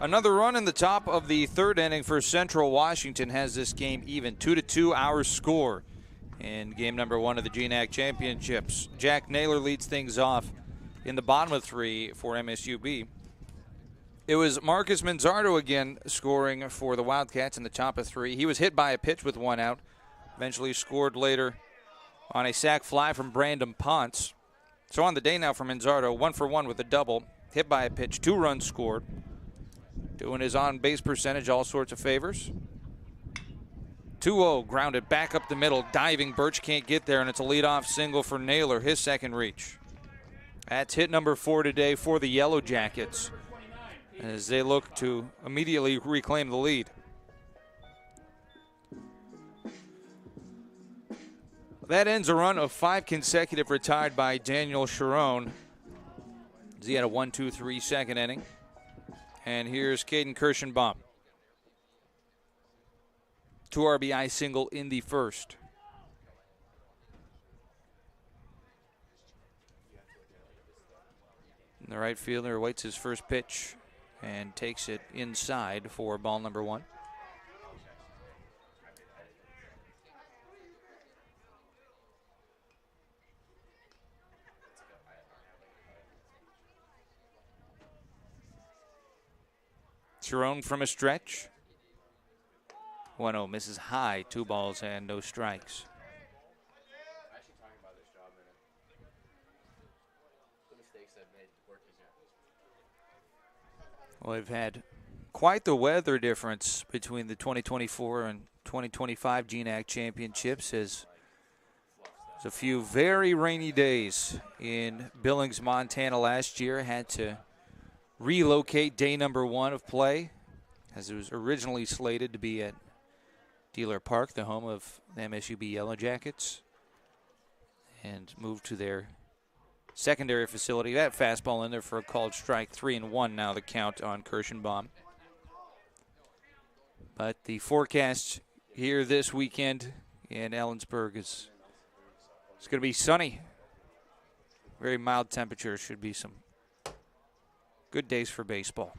Another run in the top of the 3rd inning for Central Washington has this game even. 2-2 our score in game number 1 of the GNAC Championships. Jack Naylor leads things off in the bottom of 3 for MSUB. It was Marcus Manzardo again scoring for the Wildcats in the top of 3. He was hit by a pitch with 1 out. Eventually scored later on a sac fly from Brandon Ponce. So on the day now for Manzardo, 1 for 1 with a double. Hit by a pitch, 2 runs scored. Doing his on-base percentage all sorts of favors. 2-0, grounded back up the middle. Diving, Birch can't get there, and it's a leadoff single for Naylor, his 2nd reach. That's hit number 4 today for the Yellow Jackets as they look to immediately reclaim the lead. That ends a run of 5 consecutive retired by Daniel Sharon. He had a 1-2-3 second inning. And here's Caden Kirschenbaum. 2 RBI single in the first. And the right fielder waits his first pitch and takes it inside for ball number 1. Sharon from a stretch. 1-0 misses high. 2 balls and no strikes. Well, we've had quite the weather difference between the 2024 and 2025 GNAC championships, as there's a few very rainy days in Billings, Montana last year. Had to relocate day number 1 of play, as it was originally slated to be at Dealer Park, the home of the MSUB Yellow Jackets, and moved to their secondary facility. That fastball in there for a called strike. 3-1 now the count on Kirschenbaum. But the forecast here this weekend in Ellensburg is it's going to be sunny. Very mild temperatures. Should be some good days for baseball.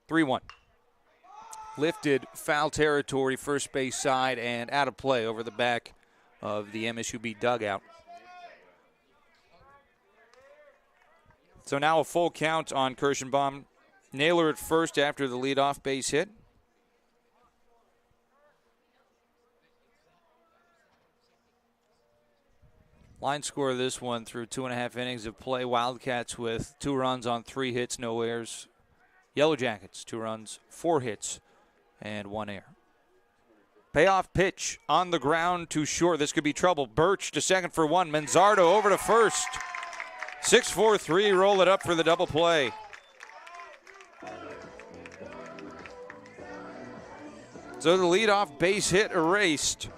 3-1. Lifted, foul territory, first base side, and out of play over the back of the MSUB dugout. So now a full count on Kirschenbaum. Naylor at first after the leadoff base hit. Line score of this one through 2.5 innings of play. Wildcats with 2 runs on 3 hits, no errors. Yellow Jackets, 2 runs, 4 hits, and 1 error. Payoff pitch on the ground to short. This could be trouble. Birch to second for 1. Manzardo over to first. 6-4-3, roll it up for the double play. So the leadoff base hit erased.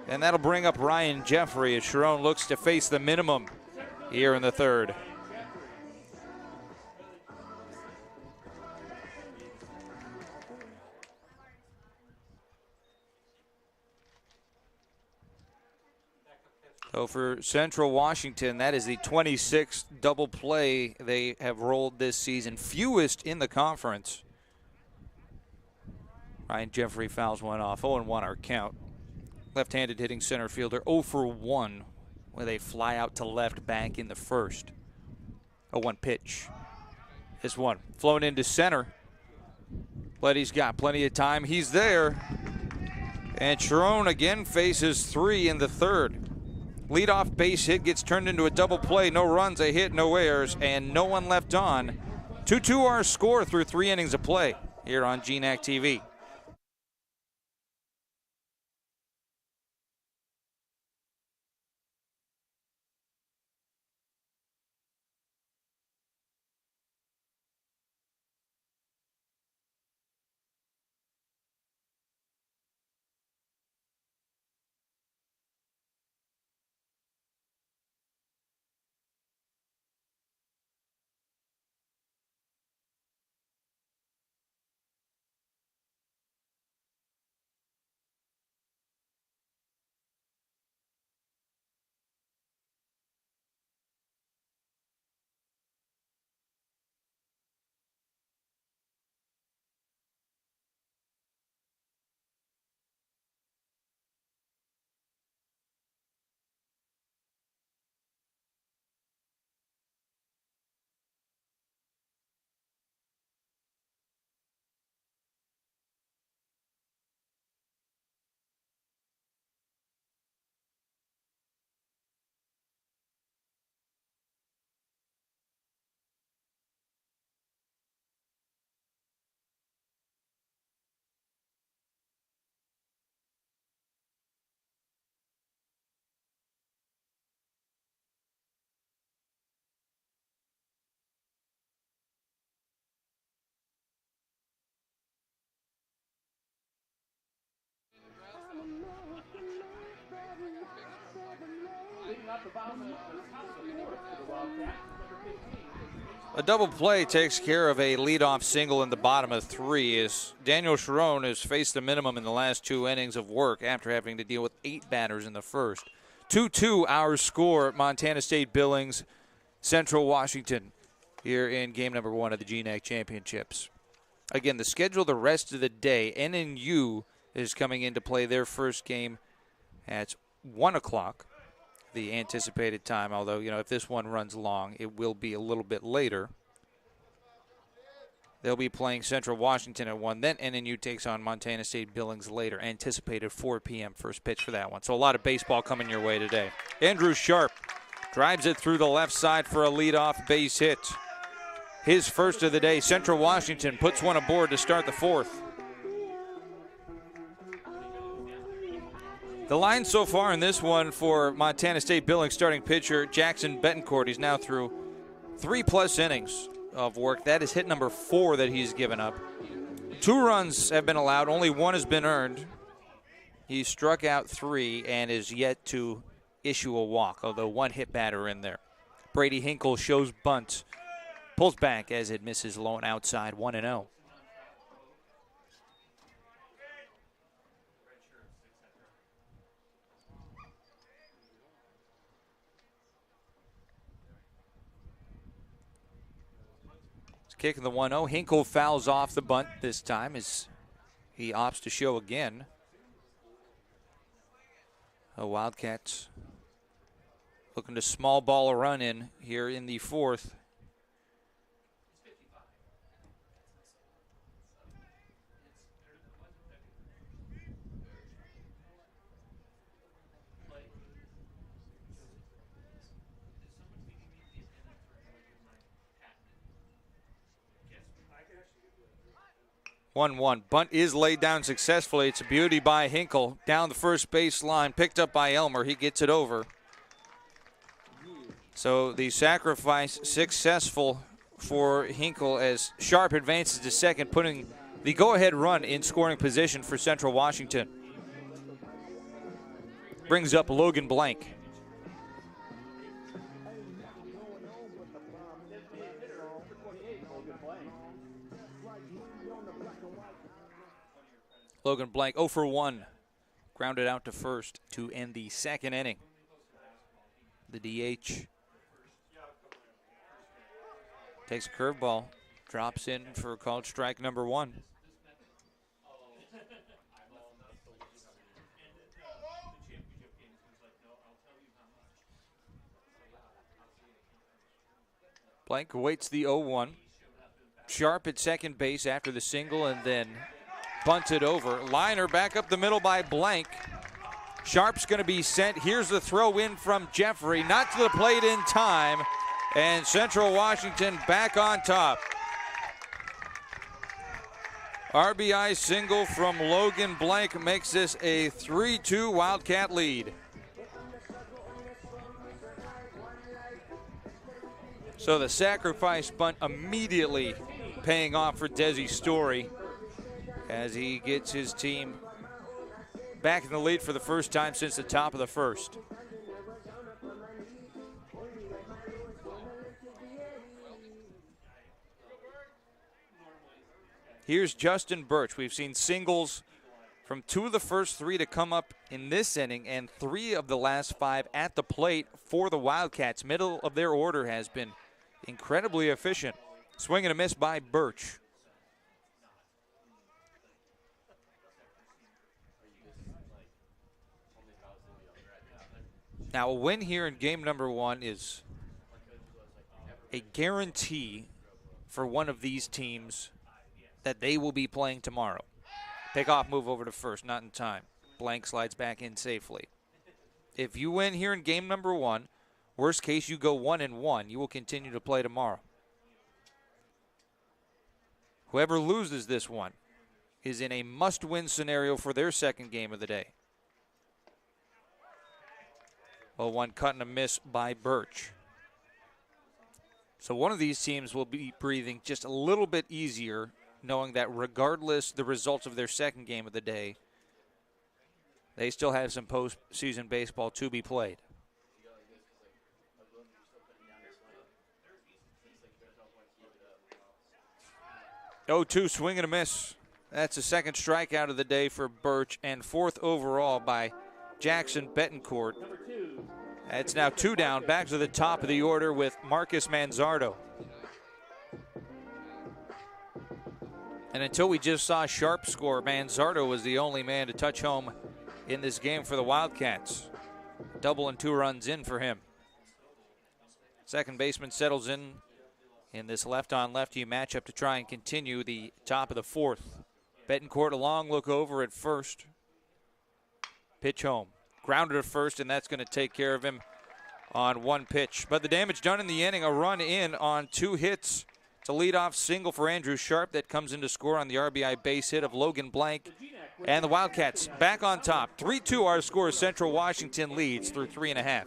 And that'll bring up Ryan Jeffrey as Sharon looks to face the minimum here in the third. So for Central Washington, that is the 26th double play they have rolled this season, fewest in the conference. Ryan Jeffrey fouls one off. 0-1 our count. Left-handed hitting center fielder, 0 for 1, where they fly out to left back in the first. 0-1 pitch. This one flown into center. Letty's got plenty of time. He's there. And Sharon again faces 3 in the third. Leadoff base hit gets turned into a double play. No runs, a hit, no errors, and no one left on. 2-2 our score through 3 innings of play here on GNAC TV. off the bottom of the top of the fourth for the Wildcats, number 15. A double play takes care of a leadoff single in the bottom of 3 as Daniel Sharon has faced the minimum in the last 2 innings of work after having to deal with 8 batters in the first. 2-2 our score at Montana State Billings, Central Washington, here in game number 1 of the GNAC Championships. Again, the schedule the rest of the day, NNU is coming in to play their first game at 1 o'clock, the anticipated time, although, if this one runs long, it will be a little bit later. They'll be playing Central Washington at 1. Then NNU takes on Montana State Billings later. Anticipated 4 p.m. first pitch for that one. So a lot of baseball coming your way today. Andrew Sharp drives it through the left side for a leadoff base hit. His first of the day. Central Washington puts one aboard to start the 4th. The line so far in this one for Montana State Billings starting pitcher Jackson Betancourt. He's now through 3+ innings of work. That is hit number 4 that he's given up. 2 runs have been allowed. Only 1 has been earned. He struck out 3 and is yet to issue a walk, although 1 hit batter in there. Brady Hinkle shows bunt. Pulls back as it misses low and outside, 1-0. Kicking the 1-0. Hinkle fouls off the bunt this time as he opts to show again. The Wildcats looking to small ball a run in here in the 4th. One. Bunt is laid down successfully. It's a beauty by Hinkle. Down the first base line, picked up by Elmer. He gets it over. So the sacrifice successful for Hinkle as Sharp advances to second, putting the go-ahead run in scoring position for Central Washington. Brings up Logan Blank. Logan Blank 0 for 1. Grounded out to first to end the 2nd inning. The DH takes a curveball, drops in for called strike number 1. Blank awaits the 0-1. Sharp at second base after the single and then bunted over. Liner back up the middle by Blank. Sharp's going to be sent. Here's the throw in from Jeffrey. Not to the plate in time. And Central Washington back on top. RBI single from Logan Blank makes this a 3-2 Wildcat lead. So the sacrifice bunt immediately paying off for Desi Story as he gets his team back in the lead for the first time since the top of the 1st. Here's Justin Birch. We've seen singles from 2 of the first 3 to come up in this inning and 3 of the last 5 at the plate for the Wildcats. Middle of their order has been incredibly efficient. Swing and a miss by Birch. Now, a win here in game number 1 is a guarantee for one of these teams that they will be playing tomorrow. Pickoff move over to first, not in time. Blank slides back in safely. If you win here in game number 1, worst case you go 1-1, you will continue to play tomorrow. Whoever loses this one is in a must-win scenario for their second game of the day. 0-1 cut and a miss by Birch. So one of these teams will be breathing just a little bit easier knowing that regardless the results of their second game of the day, they still have some postseason baseball to be played. 0-2, swing and a miss. That's the second strikeout of the day for Birch and 4th overall by Jackson Betancourt. It's now 2 down, back to the top of the order with Marcus Manzardo. And until we just saw Sharp score, Manzardo was the only man to touch home in this game for the Wildcats. Double and 2 runs in for him. Second baseman settles in this left-on-lefty matchup to try and continue the top of the 4th. Betancourt a long look over at first. Pitch home. Grounded at first, and that's going to take care of him on 1 pitch. But the damage done in the inning, a run in on 2 hits. It's a leadoff single for Andrew Sharp that comes in to score on the RBI base hit of Logan Blank. And the Wildcats back on top. 3-2 our score. Central Washington leads through 3.5.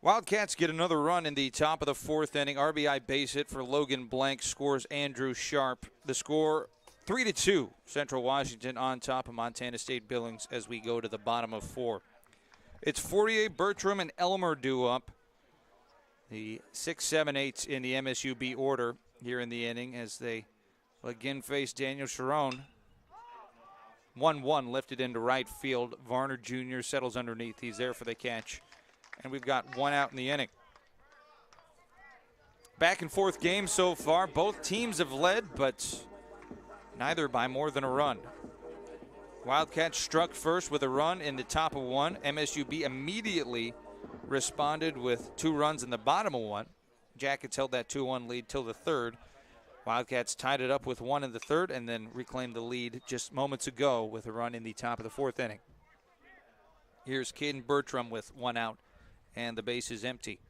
Wildcats get another run in the top of the 4th inning. RBI base hit for Logan Blank, scores Andrew Sharp. The score 3-2. Central Washington on top of Montana State Billings as we go to the bottom of 4. It's Fortier, Bertram, and Elmer due up. The 6, 7, 8s in the MSUB order here in the inning as they again face Daniel Sharon. 1-1 lifted into right field. Varner Jr. settles underneath. He's there for the catch. And we've got 1 out in the inning. Back and forth game so far. Both teams have led, but neither by more than a run. Wildcats struck first with a run in the top of 1. MSUB immediately responded with 2 runs in the bottom of 1. Jackets held that 2-1 lead till the 3rd. Wildcats tied it up with 1 in the 3rd and then reclaimed the lead just moments ago with a run in the top of the 4th inning. Here's Caden Bertram with 1 out. And the base is empty.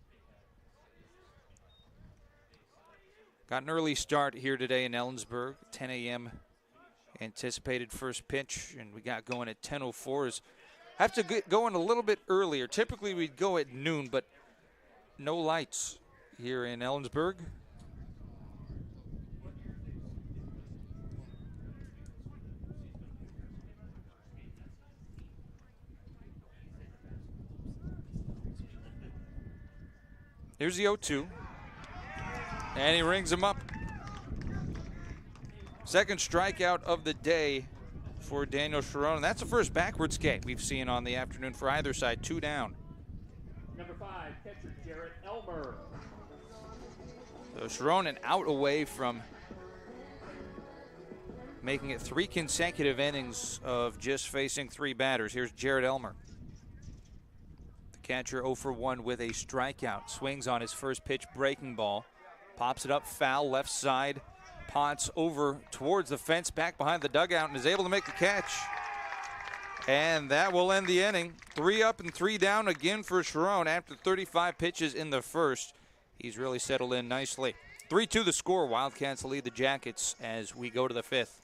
Got an early start here today in Ellensburg. 10 a.m. anticipated first pitch, and we got going at 10:04. Have to get going a little bit earlier. Typically we'd go at noon, but no lights here in Ellensburg. Here's the 0-2. And he rings him up. Second strikeout of the day for Daniel Sharon. And that's the first backwards K we've seen on the afternoon for either side. 2 down. Number 5, catcher Jarrett Elmer. So Sharon an out away from making it 3 consecutive innings of just facing 3 batters. Here's Jarrett Elmer. Catcher 0 for 1 with a strikeout. Swings on his first pitch, breaking ball. Pops it up foul, left side. Potts over towards the fence, back behind the dugout, and is able to make the catch. And that will end the inning. 3 up and 3 down again for Sharon after 35 pitches in the first. He's really settled in nicely. 3-2 the score. Wildcats lead the Jackets as we go to the 5th.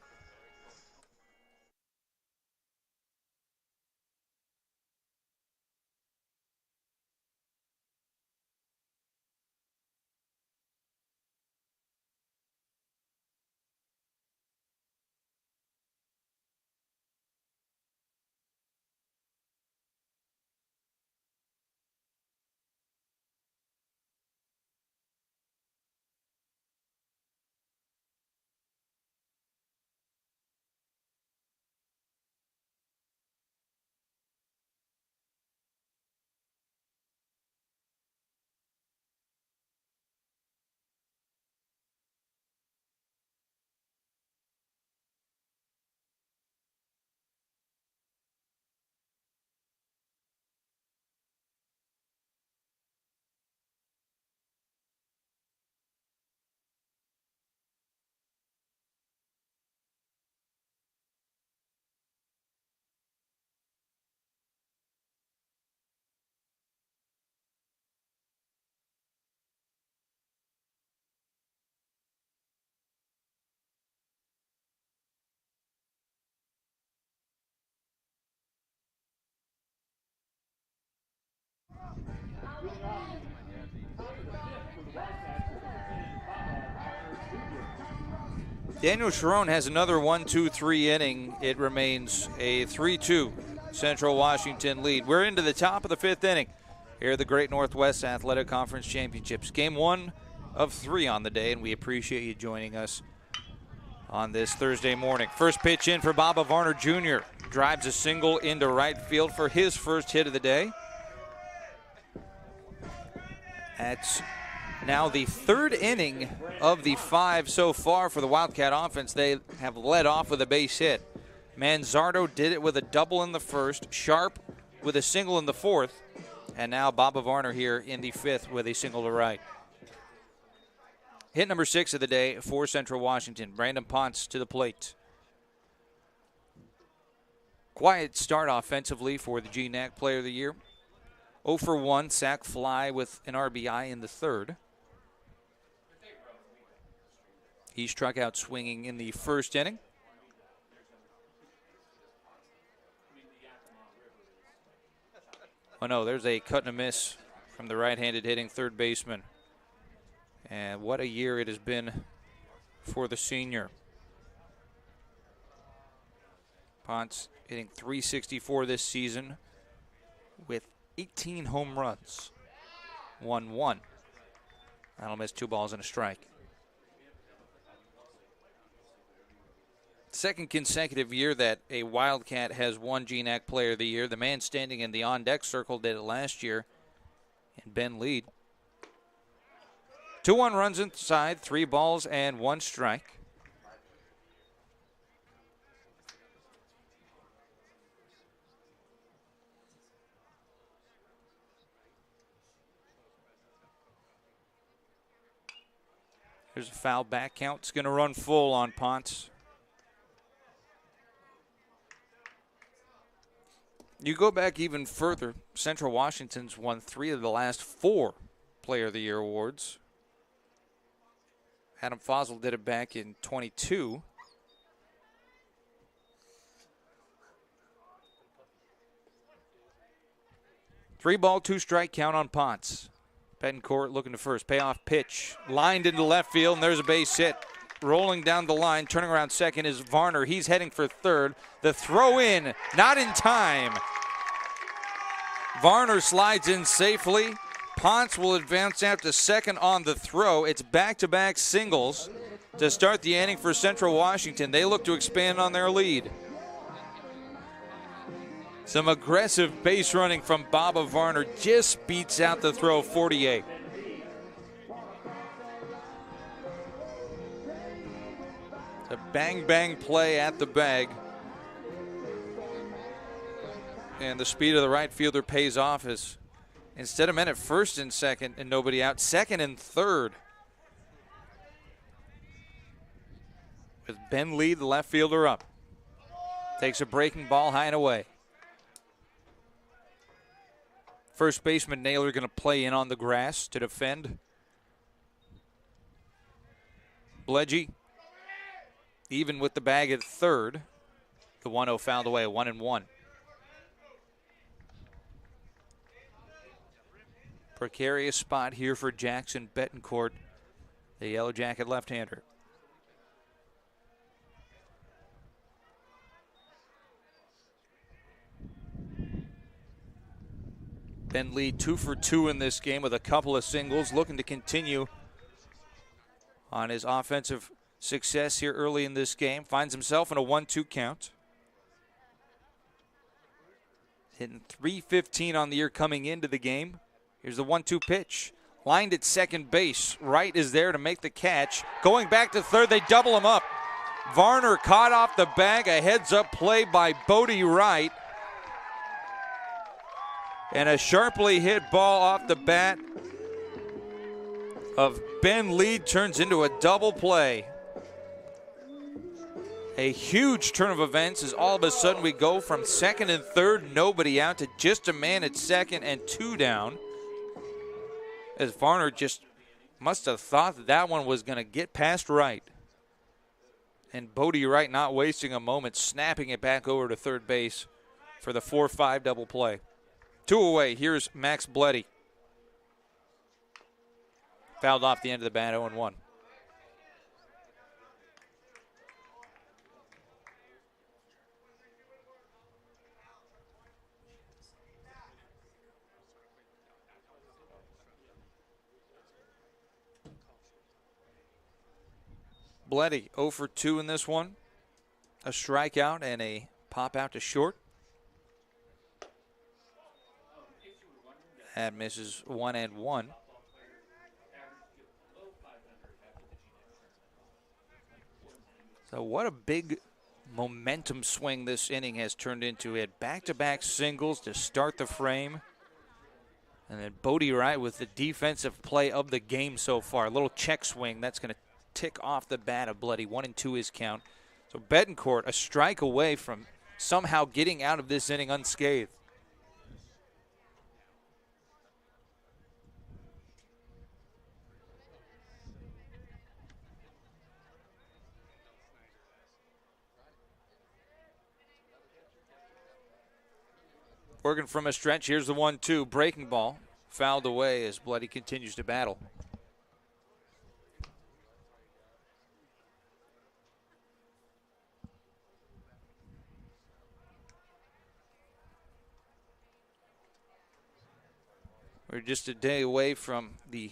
Daniel Sharon has another 1-2-3 inning. It remains a 3-2 Central Washington lead. We're into the top of the 5th inning here at the Great Northwest Athletic Conference Championships. Game 1 of 3 on the day, and we appreciate you joining us on this Thursday morning. First pitch in for Baba Varner Jr. Drives a single into right field for his first hit of the day. That's now the 3rd inning of the 5 so far for the Wildcat offense. They have led off with a base hit. Manzardo did it with a double in the 1st, Sharp with a single in the 4th, and now Baba Varner here in the 5th with a single to right. Hit number 6 of the day for Central Washington. Brandon Ponce to the plate. Quiet start offensively for the GNAC Player of the Year. 0 for 1, sac fly with an RBI in the 3rd. He struck out swinging in the 1st inning. Oh no, there's a cut and a miss from the right-handed hitting third baseman. And what a year it has been for the senior. Ponce hitting .364 this season with 18 home runs. 1-1. That'll miss 2 balls and a strike. Second consecutive year that a Wildcat has won GNAC Player of the Year. The man standing in the on-deck circle did it last year, and Ben Lead. 2-1 runs inside, 3 balls and 1 strike. There's a foul back count. It's going to run full on Ponce. You go back even further, Central Washington's won 3 of the last 4 Player of the Year awards. Adam Fossil did it back in 22. Three ball, 2 strike count on Ponce. Betancourt looking to first. Payoff pitch. Lined into left field, and there's a base hit. Rolling down the line, turning around second is Varner. He's heading for third. The throw in, not in time. Varner slides in safely. Ponce will advance out to second on the throw. It's back-to-back singles to start the inning for Central Washington. They look to expand on their lead. Some aggressive base running from Baba Varner just beats out the throw 48. A bang-bang play at the bag. And the speed of the right fielder pays off as instead of men at first and second and nobody out, second and third. With Ben Lee, the left fielder, up. Takes a breaking ball high and away. First baseman Naylor going to play in on the grass to defend. Bledgy, even with the bag at third. The 1-0 fouled away, 1-1. Precarious spot here for Jackson Betancourt, the Yellow Jacket left-hander. Ben Lee 2 for 2 in this game with a couple of singles, looking to continue on his offensive success here early in this game. Finds himself in a 1-2 count. Hitting .315 on the year coming into the game. Here's the 1-2 pitch. Lined at second base. Wright is there to make the catch. Going back to third, they double him up. Varner caught off the bag. A heads-up play by Bodie Wright. And a sharply hit ball off the bat of Ben Lee turns into a double play. A huge turn of events as all of a sudden we go from second and third, nobody out, to just a man at second and 2 down. As Varner just must have thought that that one was going to get past Wright. And Bodie Wright not wasting a moment, snapping it back over to third base for the 4-5 double play. 2 away. Here's Max Bleddy. Fouled off the end of the bat, 0-1. Bleddy 0 for 2 in this one. A strikeout and a pop out to short. That misses 1-1. So what a big momentum swing this inning has turned into. He had back-to-back singles to start the frame. And then Bodie Wright with the defensive play of the game so far. A little check swing that's going to tick off the bat of Bleddy. 1-2 his count. So Betancourt a strike away from somehow getting out of this inning unscathed. Working from a stretch, here's the 1-2. Breaking ball, fouled away as Bleddy continues to battle. We're just a day away from the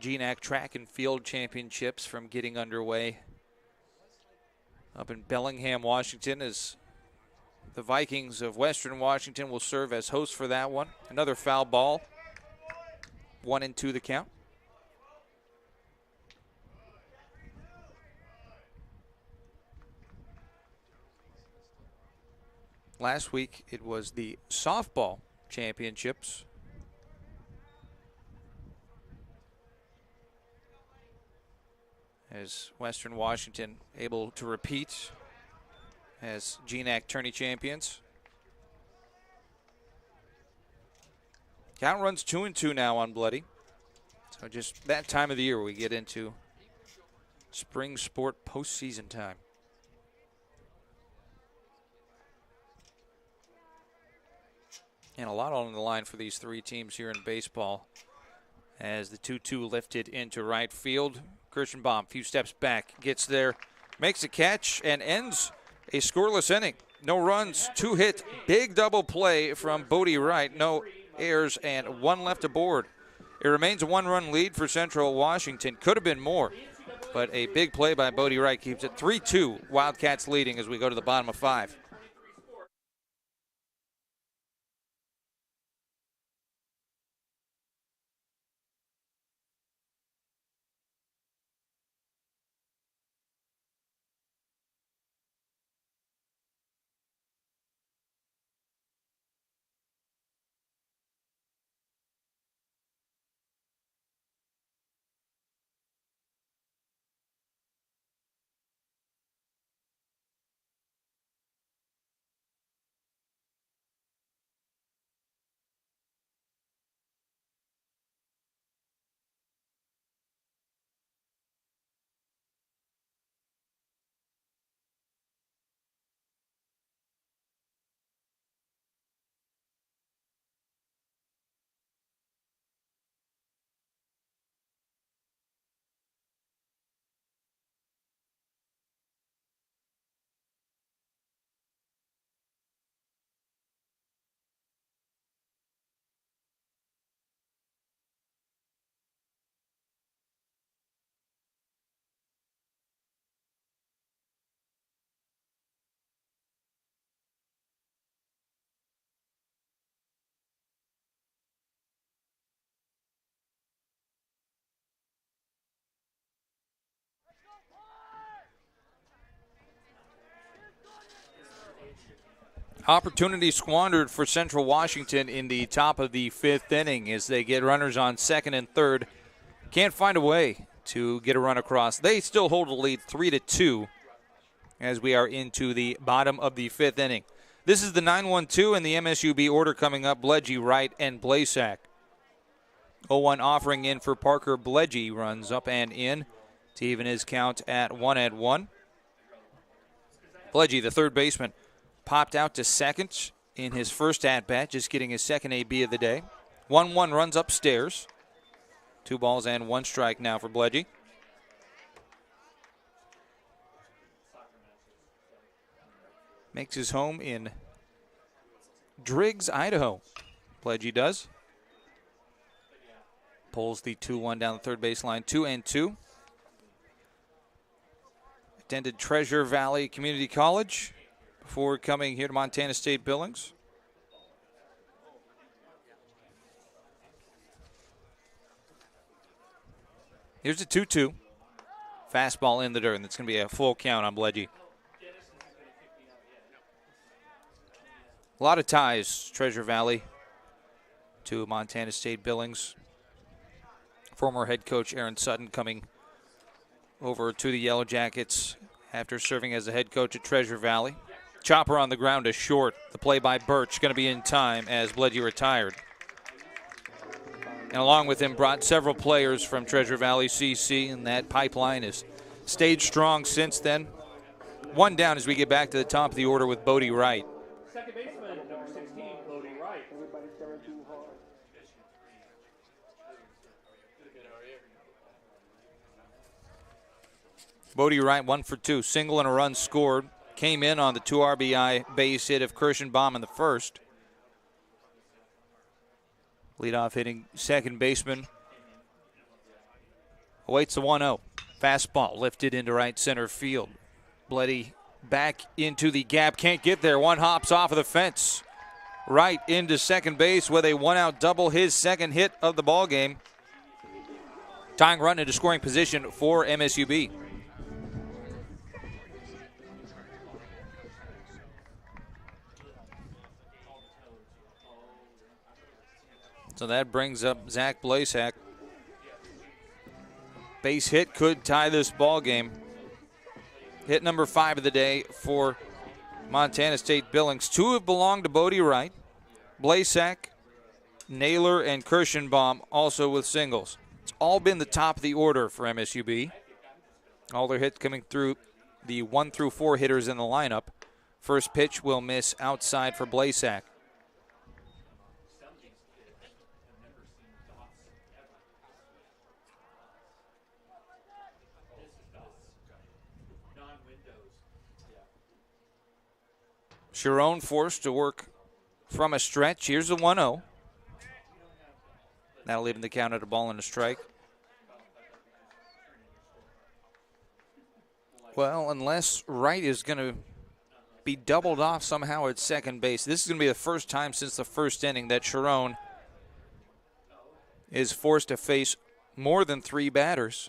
GNAC Track and Field Championships from getting underway up in Bellingham, Washington, as the Vikings of Western Washington will serve as hosts for that one. Another foul ball. 1-2 the count. Last week it was the softball championships. As Western Washington able to repeat as GNAC tourney champions. Count runs 2-2 now on Bleddy. So just that time of the year we get into spring sport postseason time. And a lot on the line for these three teams here in baseball. As the 2-2 lifted into right field. Christian Baum, a few steps back, gets there, makes a catch, and ends a scoreless inning. No runs, 2 hit, big double play from Bodie Wright. No errors and 1 left aboard. It remains a 1-run lead for Central Washington. Could have been more, but a big play by Bodie Wright keeps it 3-2. Wildcats leading as we go to the bottom of 5. Opportunity squandered for Central Washington in the top of the 5th inning as they get runners on 2nd and 3rd. Can't find a way to get a run across. They still hold a lead 3-2 as we are into the bottom of the 5th inning. This is the 9-1-2 and the MSUB order coming up. Bledgy, Wright, and Blasak. 0-1 offering in for Parker. Bledgy runs up and in to even his count at 1-1. Bledgy, the third baseman, popped out to second in his first at-bat, just getting his second AB of the day. 1-1 runs upstairs. 2 balls and 1 strike now for Bledgy. Makes his home in Driggs, Idaho. Bledgy does. Pulls the 2-1 down the third baseline, 2-2. Attended Treasure Valley Community College before coming here to Montana State Billings. Here's a 2-2. Fastball in the dirt, and it's going to be a full count on Bledgy. A lot of ties, Treasure Valley to Montana State Billings. Former head coach Aaron Sutton coming over to the Yellow Jackets after serving as a head coach at Treasure Valley. Chopper on the ground is short. The play by Birch going to be in time as Bledgy retired. And along with him brought several players from Treasure Valley CC, and that pipeline has stayed strong since then. 1 down as we get back to the top of the order with Bodie Wright. Second baseman, number 16, Bodie Wright. Bodie Wright 1 for 2, single and a run scored. Came in on the 2 RBI base hit of Kirschenbaum in the first. Leadoff hitting second baseman. Awaits the 1-0. Fastball lifted into right center field. Bledgy back into the gap. Can't get there. One hops off of the fence. Right into second base with a 1-out double. His second hit of the ball game. Tying run into scoring position for MSUB. So that brings up Zach Blasak. Base hit could tie this ball game. Hit number 5 of the day for Montana State Billings. 2 have belonged to Bodie Wright. Blasak, Naylor, and Kirschenbaum also with singles. It's all been the top of the order for MSUB. All their hits coming through the 1 through 4 hitters in the lineup. First pitch will miss outside for Blasak. Sharon forced to work from a stretch. Here's the 1-0. That'll even the count at a ball and a strike. Well, unless Wright is going to be doubled off somehow at second base. This is going to be the first time since the first inning that Sharon is forced to face more than 3 batters.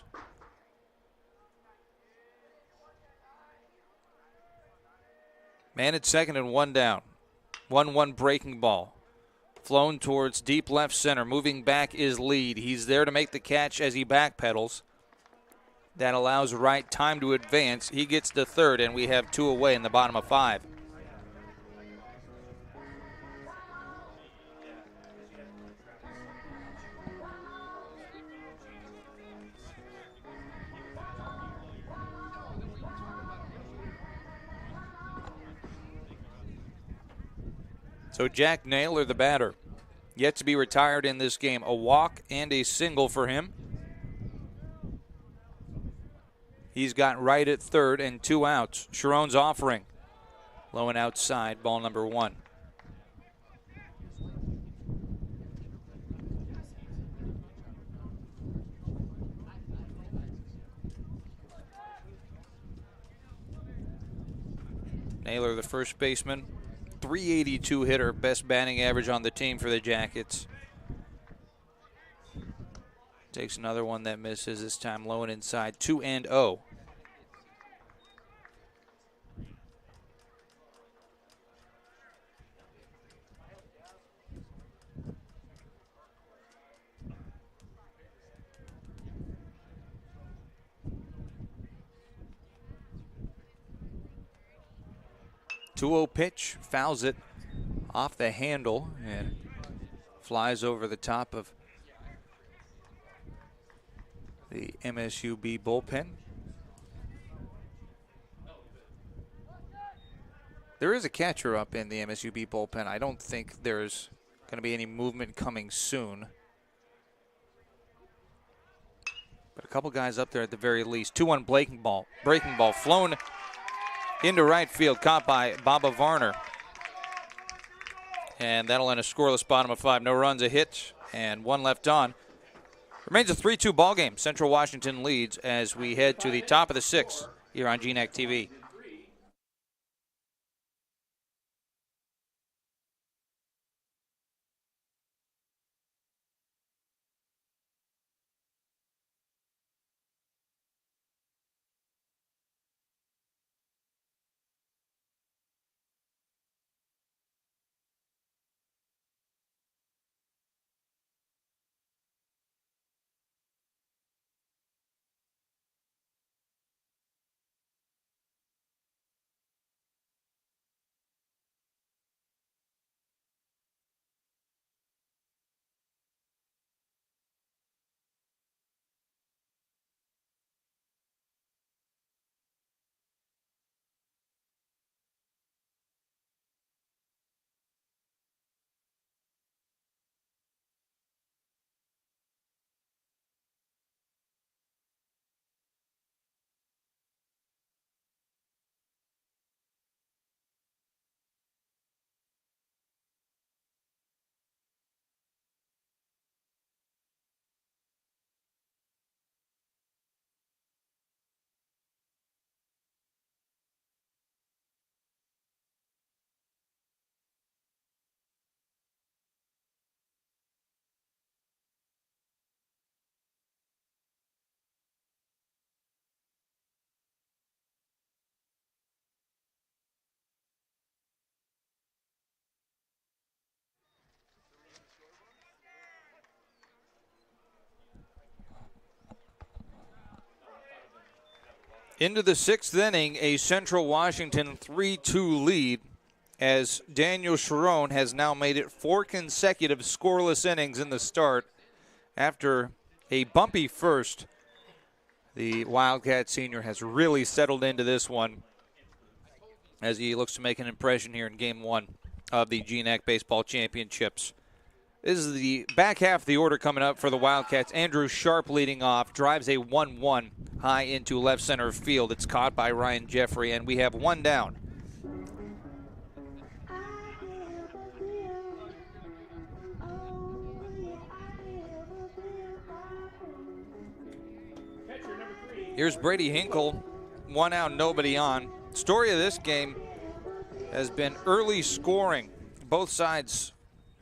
Man at second and 1 down. 1-1 breaking ball. Flown towards deep left center. Moving back is Lead. He's there to make the catch as he backpedals. That allows Wright time to advance. He gets to third, and we have 2 away in the bottom of 5. So Jack Naylor, the batter, yet to be retired in this game. A walk and a single for him. He's got Wright at third and 2 outs. Sharon's offering. Low and outside, ball number 1. Naylor, the first baseman. 382 hitter, best batting average on the team for the Jackets. Takes another one that misses, this time low and inside, 2-0. 2-0 pitch, fouls it off the handle and flies over the top of the MSUB bullpen. There is a catcher up in the MSUB bullpen. I don't think there's going to be any movement coming soon. But a couple guys up there at the very least. 2-1 breaking ball flown into right field, caught by Baba Varner. And that'll end a scoreless bottom of 5. No runs, a hit, and 1 left on. Remains a 3-2 ball game. Central Washington leads as we head to the top of the 6th here on GNAC TV. Into the 6th inning, a Central Washington 3-2 lead as Daniel Sharon has now made it 4 consecutive scoreless innings in the start. After a bumpy first, the Wildcat senior has really settled into this one as he looks to make an impression here in Game 1 of the GNAC Baseball Championships. This is the back half of the order coming up for the Wildcats. Andrew Sharp leading off, drives a 1-1 high into left center field. It's caught by Ryan Jeffrey, and we have 1 down. Here's Brady Hinkle, 1 out, nobody on. Story of this game has been early scoring. Both sides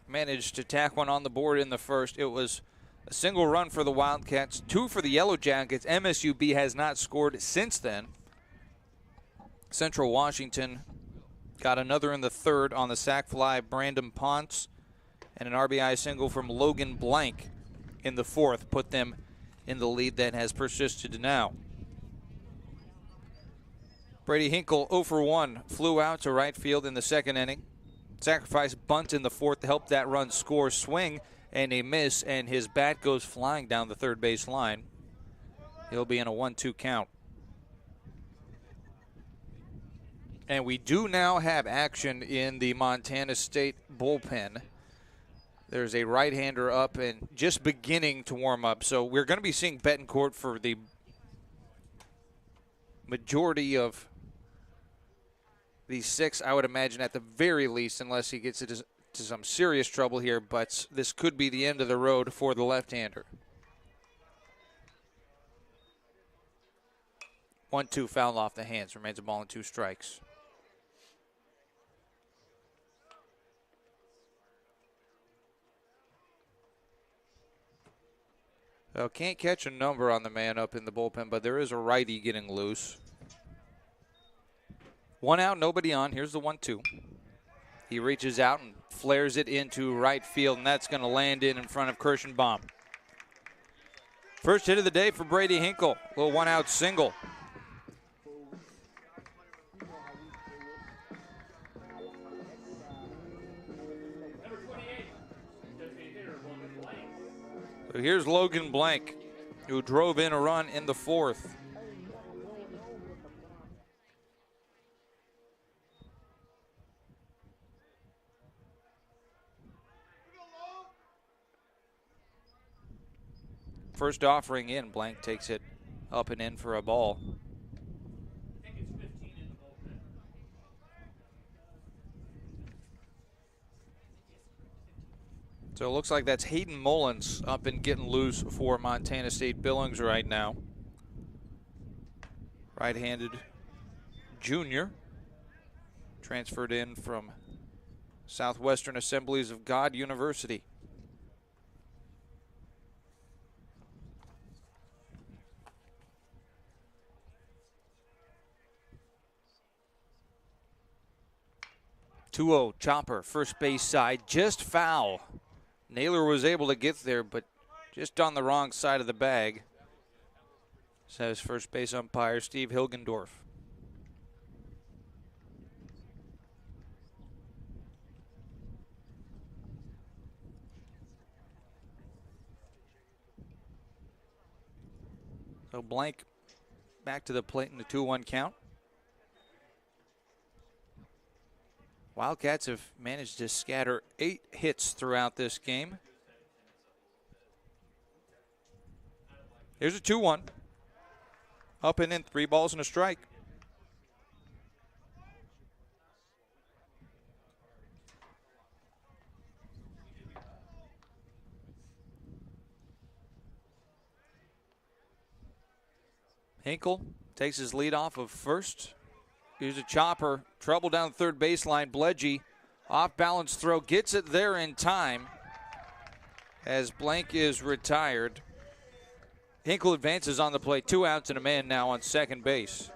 managed to tack one on the board in the first. It was a single run for the Wildcats, 2 for the Yellow Jackets. MSUB has not scored since then. Central Washington got another in the third on the sac fly, Brandon Ponce, and an RBI single from Logan Blank in the fourth, put them in the lead that has persisted to now. Brady Hinkle 0 for 1, flew out to right field in the second inning. Sacrifice bunt in the fourth to help that run score. Swing and a miss, and his bat goes flying down the third base line. He'll be in a 1-2 count. And we do now have action in the Montana State bullpen. There's a right-hander up and just beginning to warm up. So we're going to be seeing Betancourt for the majority of these 6, I would imagine, at the very least, unless he gets into some serious trouble here. But this could be the end of the road for the left-hander. 1-2 foul off the hands. Remains a ball and 2 strikes. So can't catch a number on the man up in the bullpen, but there is a righty getting loose. 1 out, nobody on. Here's the 1-2. He reaches out and flares it into right field, and that's going to land in front of Kirschenbaum. First hit of the day for Brady Hinkle. Little 1-out single. So here's Logan Blank, who drove in a run in the fourth. First offering in, Blank takes it up and in for a ball. So it looks like that's Hayden Mullins up and getting loose for Montana State Billings right now. Right-handed junior, transferred in from Southwestern Assemblies of God University. Two-0 chopper, first base side, just foul. Naylor was able to get there, but just on the wrong side of the bag, says first base umpire Steve Hilgendorf. So Blank back to the plate in the 2-1 count. Wildcats have managed to scatter 8 hits throughout this game. Here's a 2-1. Up and in, 3 balls and a strike. Hinkle takes his lead off of first. Here's a chopper, trouble down third baseline. Bledgy, off balance throw, gets it there in time as Blank is retired. Hinkle advances on the plate, 2 outs and a man now on second base.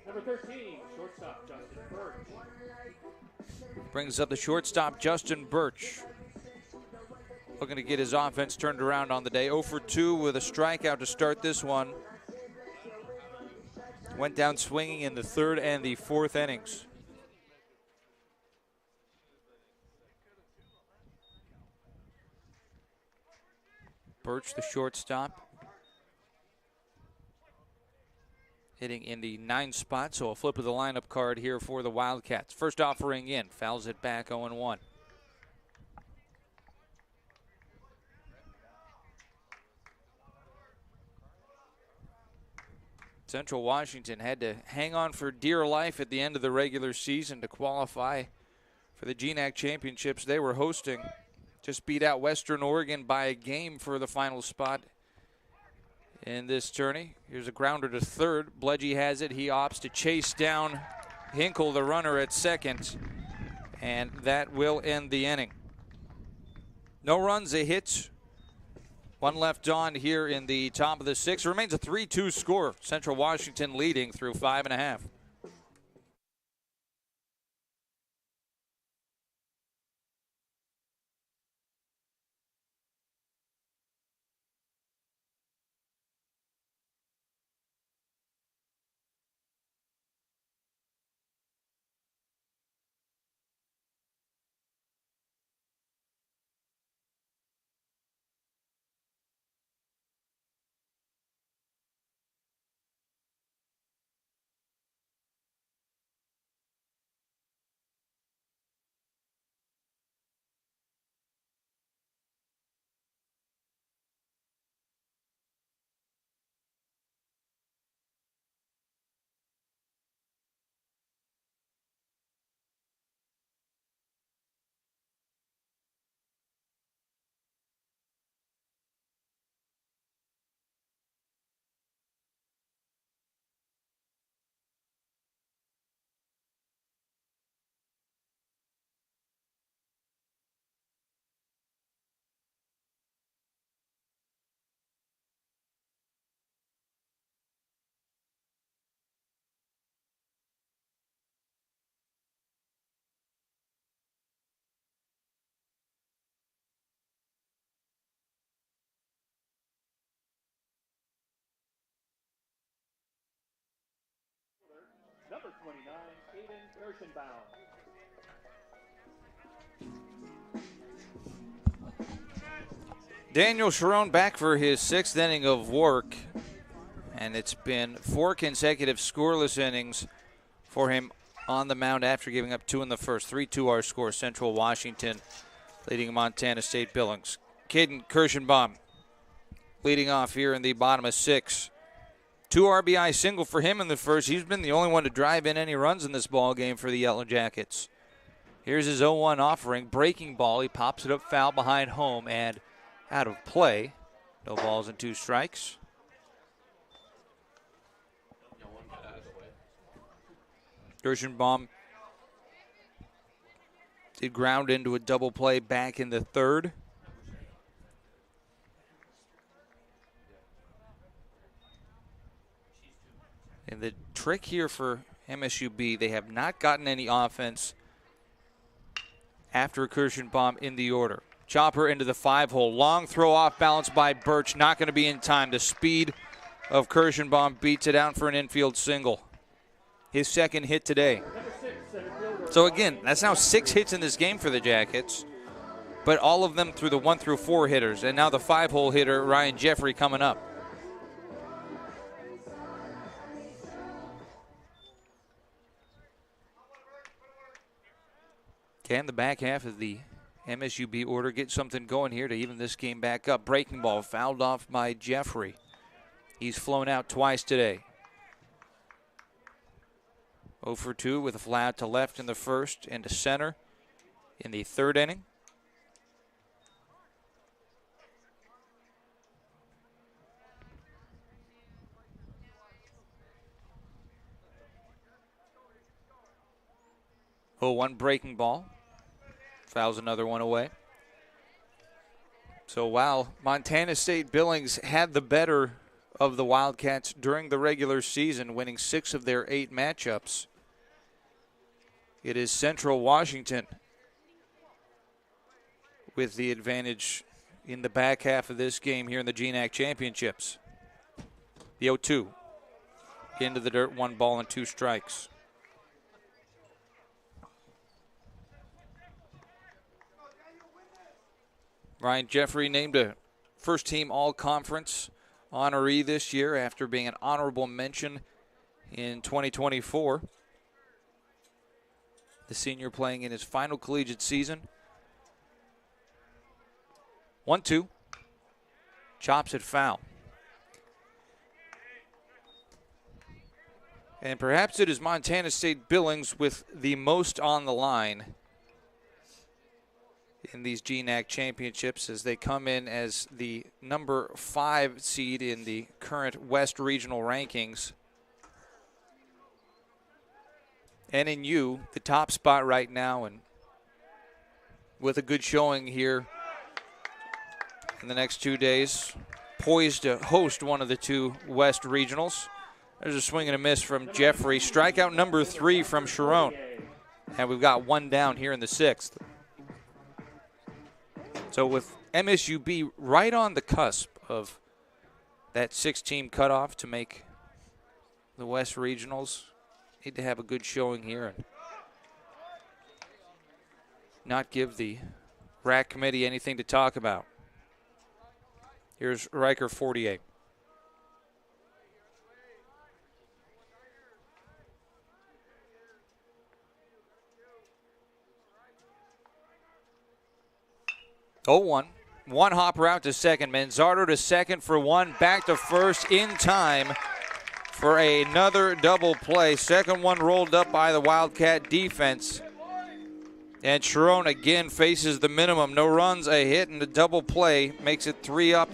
Number 13, shortstop Justin Birch. Brings up the shortstop Justin Birch. Looking to get his offense turned around on the day. 0 for 2 with a strikeout to start this one. Went down swinging in the third and the fourth innings. Birch, the shortstop, hitting in the 9 spot, so a flip of the lineup card here for the Wildcats. First offering in, fouls it back 0-1. Central Washington had to hang on for dear life at the end of the regular season to qualify for the GNAC championships they were hosting. Just beat out Western Oregon by a game for the final spot in this tourney. Here's a grounder to third. Bledgy has it. He opts to chase down Hinkle, the runner, at second, and that will end the inning. No runs, a hit. 1 left on here in the top of the 6th. Remains a 3-2 score. Central Washington leading through 5.5. Number 29, Aiden Kirschenbaum. Daniel Sharon back for his 6th inning of work, and it's been 4 consecutive scoreless innings for him on the mound after giving up 2 in the first. 3-2 our score. Central Washington leading Montana State Billings. Caden Kirschenbaum leading off here in the bottom of 6. 2 RBI single for him in the first. He's been the only one to drive in any runs in this ball game for the Yellow Jackets. Here's his 0-1 offering. Breaking ball. He pops it up foul behind home and out of play. No balls and 2 strikes. Kirschenbaum did ground into a double play back in the 3rd. And the trick here for MSUB, they have not gotten any offense after Kirschenbaum in the order. Chopper into the 5-hole. Long throw off balance by Birch. Not going to be in time. The speed of Kirschenbaum beats it out for an infield single. His 2nd hit today. So again, that's now 6 hits in this game for the Jackets, but all of them through the 1 through 4 hitters. And now the 5-hole hitter, Ryan Jeffrey, coming up. Can the back half of the MSUB order get something going here to even this game back up? Breaking ball fouled off by Jeffrey. He's flown out twice today. 0 for 2 with a fly out to left in the first and to center in the 3rd inning. Oh, 1 breaking ball. Fouls another one away. So while Montana State Billings had the better of the Wildcats during the regular season, winning 6 of their 8 matchups, it is Central Washington with the advantage in the back half of this game here in the GNAC Championships. The 0-2 into the dirt, 1 ball and 2 strikes. Ryan Jeffrey named a first-team all-conference honoree this year after being an honorable mention in 2024. The senior playing in his final collegiate season. 1-2. Chops it foul. And perhaps it is Montana State Billings with the most on the line in these GNAC championships as they come in as the number 5 seed in the current West Regional rankings. NNU, the top spot right now, and with a good showing here in the next 2 days, poised to host one of the 2 West Regionals. There's a swing and a miss from Jeffrey. Strikeout number 3 from Sharon. And we've got 1 down here in the 6th. So with MSUB right on the cusp of that 6-team cutoff to make the West Regionals, need to have a good showing here and not give the RAC committee anything to talk about. Here's Riker 48. Oh, 1. 1 hopper out to second. Manzardo to second for 1. Back to first in time for another double play. Second one rolled up by the Wildcat defense. And Sharon again faces the minimum. No runs, a hit, and a double play makes it 3 up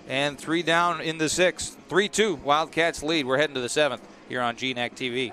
and 3 down in the 6th. 3-2, Wildcats lead. We're heading to the 7th here on GNAC TV.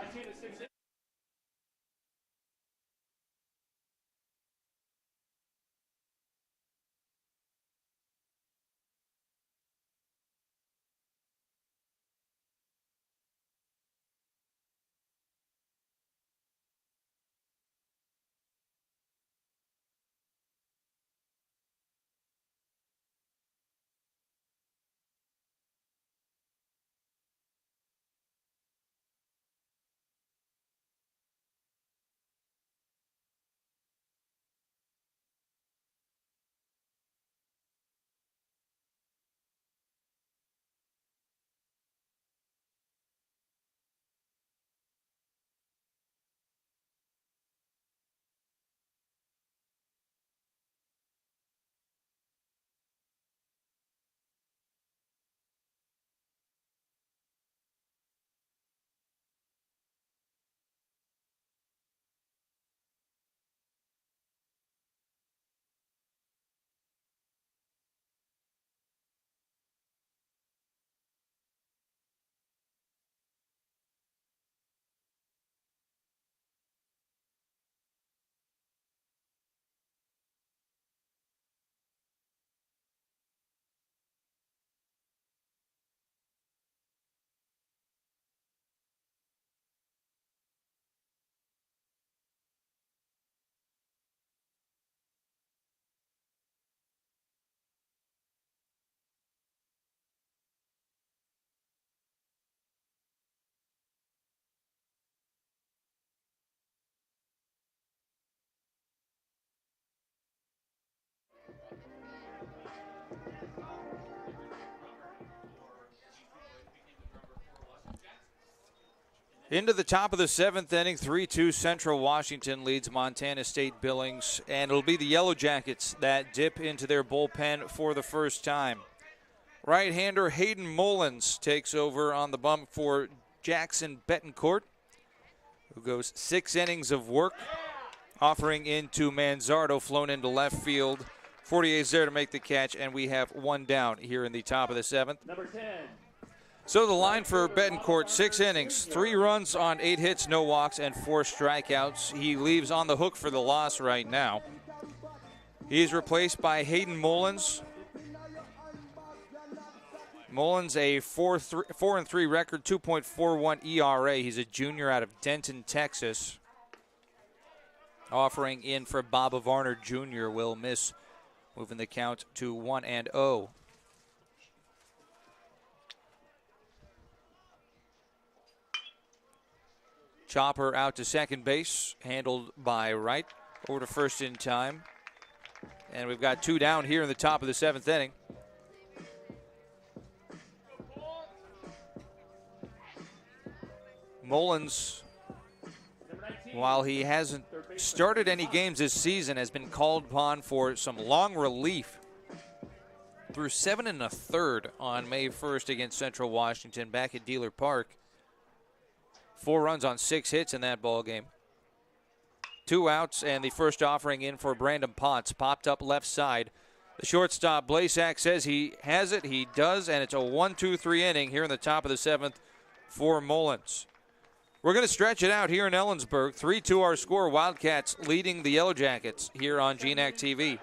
Into the top of the 7th inning, 3-2 Central Washington leads Montana State Billings, and it'll be the Yellow Jackets that dip into their bullpen for the first time. Right-hander Hayden Mullins takes over on the bump for Jackson Betancourt, who goes 6 innings of work, offering into Manzardo, flown into left field. 48's there to make the catch, and we have 1 down here in the top of the 7th. Number 10. So the line for Betancourt, 6 innings, 3 runs on 8 hits, no walks, and 4 strikeouts. He leaves on the hook for the loss right now. He's replaced by Hayden Mullins. Mullins, a 4-3 record, 2.41 ERA. He's a junior out of Denton, Texas. Offering in for Bob Varner Jr. will miss, moving the count to 1-0. Chopper out to second base, handled by Wright. Over to first in time. And we've got 2 down here in the top of the 7th inning. Mullins, while he hasn't started any games this season, has been called upon for some long relief. Through 7 1/3 on May 1st against Central Washington back at Dealer Park. 4 runs on 6 hits in that ball game. 2 outs, and the first offering in for Brandon Potts. Popped up left side. The shortstop, Blasak, says he has it. He does, and it's a 1-2-3 inning here in the top of the 7th for Mullins. We're going to stretch it out here in Ellensburg. 3-2 our score. Wildcats leading the Yellow Jackets here on GNAC TV.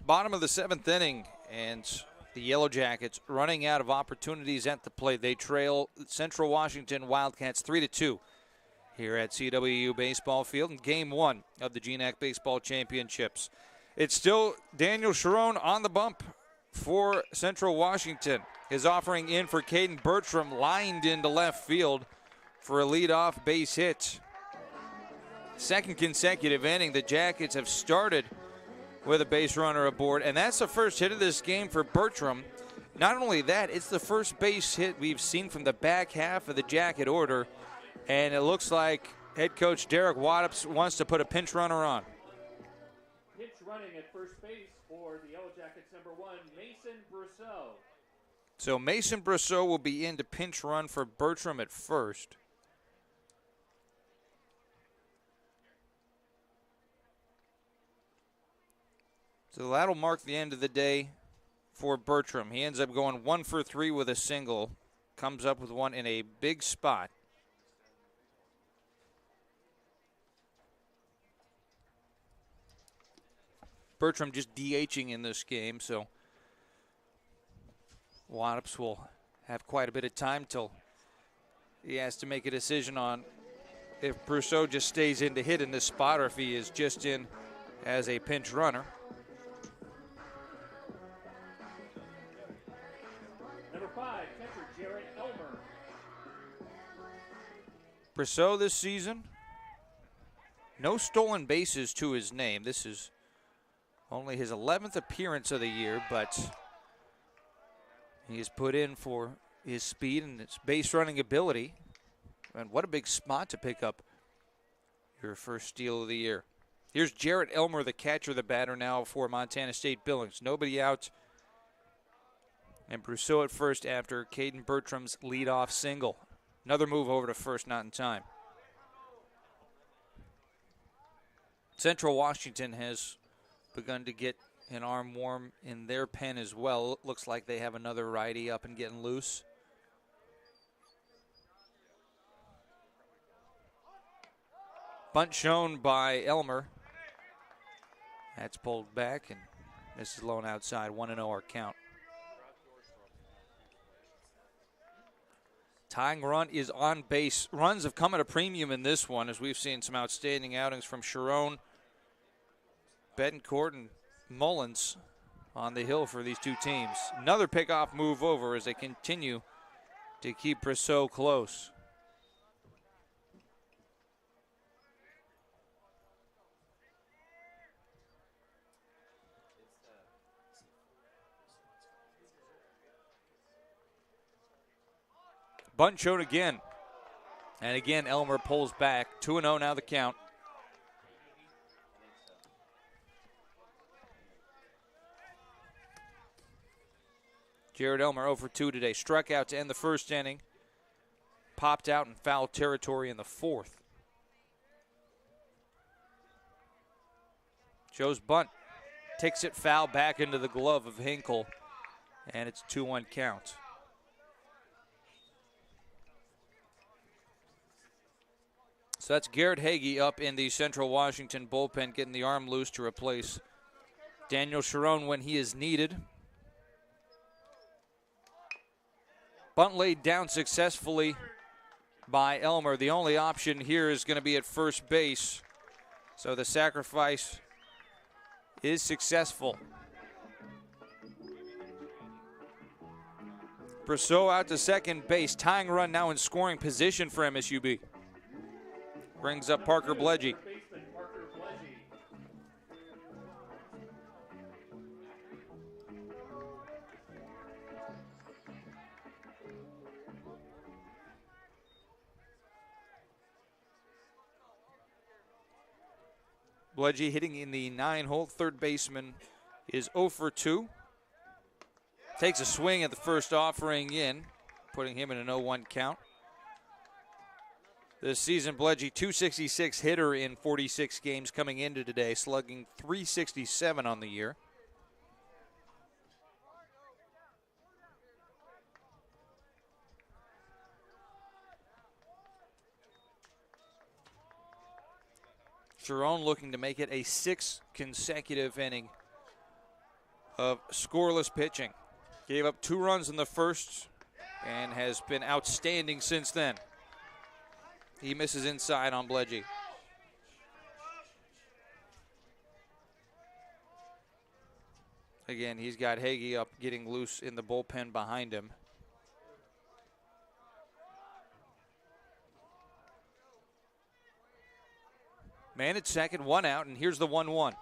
Bottom of the 7th inning, and the Yellow Jackets running out of opportunities at the plate. They trail Central Washington Wildcats 3-2 here at CWU Baseball Field in Game 1 of the GNAC Baseball Championships. It's still Daniel Sharon on the bump for Central Washington. His offering in for Caden Bertram, lined into left field for a leadoff base hit. Second consecutive inning, the Jackets have started with a base runner aboard, and that's the first hit of this game for Bertram. Not only that, it's the first base hit we've seen from the back half of the Jacket order, and it looks like head coach Derek Waddups wants to put a pinch runner on. Pinch running at first base for the Yellow Jackets, number 1, Mason Brousseau. So Mason Brousseau will be in to pinch run for Bertram at first. So that'll mark the end of the day for Bertram. He ends up going 1 for 3 with a single. Comes up with one in a big spot. Bertram just DHing in this game, so Waddups will have quite a bit of time till he has to make a decision on if Brousseau just stays in to hit in this spot or if he is just in as a pinch runner. Number 5, catcher Jared Elmer. Brousseau this season, no stolen bases to his name. This is only his 11th appearance of the year, but he is put in for his speed and his base running ability. And what a big spot to pick up your first steal of the year. Here's Jarrett Elmer, the catcher, the batter now for Montana State Billings. Nobody out. And Brousseau at first after Caden Bertram's leadoff single. Another move over to first, not in time. Central Washington has begun to get an arm warm in their pen as well. It looks like they have another righty up and getting loose. Bunt shown by Elmer. That's pulled back, and this is low outside. 1-0 our count. Tying run is on base. Runs have come at a premium in this one, as we've seen some outstanding outings from Sharon, Betancourt, and Mullins on the hill for these two teams. Another pickoff move over as they continue to keep Brousseau close. Bunt shown again. And again, Elmer pulls back. 2-0 now the count. Jared Elmer 0 for 2 today. Struck out to end the first inning. Popped out in foul territory in the fourth. Joe's bunt takes it foul back into the glove of Hinkle. And it's 2-1 count. So that's Garrett Hagee up in the Central Washington bullpen, getting the arm loose to replace Daniel Sharon when he is needed. Bunt laid down successfully by Elmer. The only option here is going to be at first base. So the sacrifice is successful. Brousseau out to second base. Tying run now in scoring position for MSUB. Brings up Parker Bledgy. Bledgy hitting in the 9-hole. Third baseman is 0 for 2. Takes a swing at the first offering in, putting him in an 0-1 count. This season, Bledgy, 266 hitter in 46 games coming into today, slugging 367 on the year. Sharon looking to make it a 6th consecutive inning of scoreless pitching. Gave up 2 runs in the first and has been outstanding since then. He misses inside on Bledgy. Again, he's got Hagee up getting loose in the bullpen behind him. Man at second, 1 out, and here's the 1-1.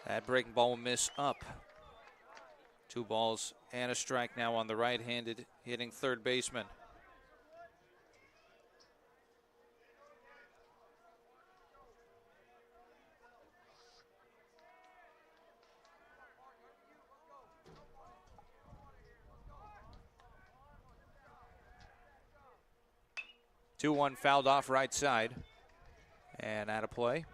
That breaking ball will miss up. 2 balls and a strike now on the right-handed hitting third baseman. Two one fouled off right side and out of play.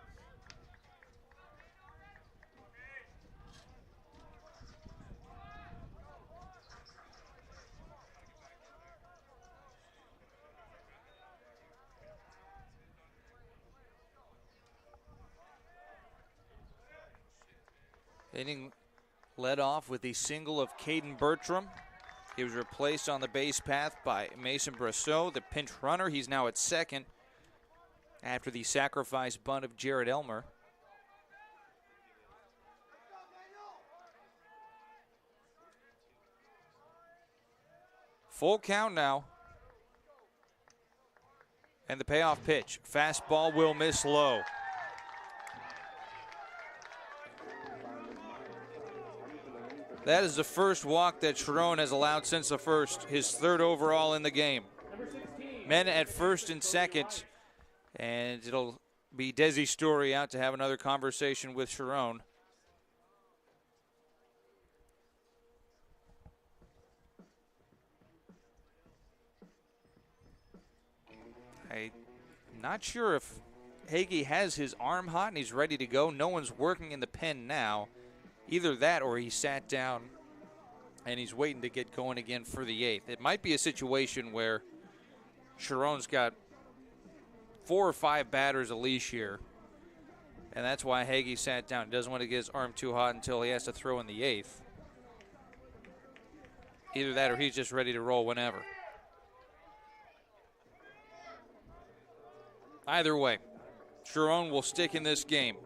Inning led off with the single of Caden Bertram. He was replaced on the base path by Mason Brosseau, the pinch runner. He's now at second after the sacrifice bunt of Jared Elmer. Full count now. And the payoff pitch. Fastball will miss low. That is the first walk that Sharon has allowed since the first, his third overall in the game. Men at first and second, and it'll be Desi Story out to have another conversation with Sharon. I'm not sure if Hagee has his arm hot and he's ready to go. No one's working in the pen now. Either that or he sat down and he's waiting to get going again for the eighth. It might be a situation where Sharon's got 4 or 5 batters a leash here, and that's why Hagee sat down. He doesn't want to get his arm too hot until he has to throw in the eighth. Either that or he's just ready to roll whenever. Either way, Sharon will stick in this game.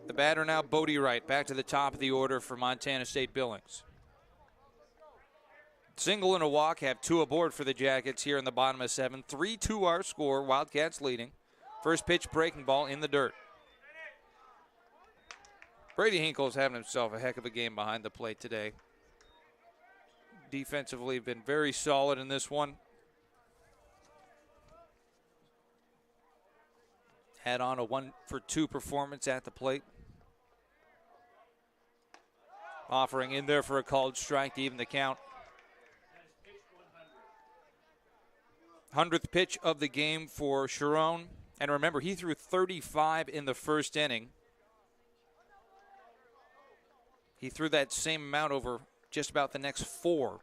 The batter now, Bodie Wright, back to the top of the order for Montana State Billings. Single and a walk, have 2 aboard for the Jackets here in the bottom of 7. 3-2 our score, Wildcats leading. First pitch, breaking ball in the dirt. Brady Hinkle's having himself a heck of a game behind the plate today. Defensively been very solid in this one. Had on a 1-for-2 performance at the plate. Offering in there for a called strike to even the count. 100th pitch of the game for Sharon. And remember, he threw 35 in the first inning. He threw that same amount over just about the next 4.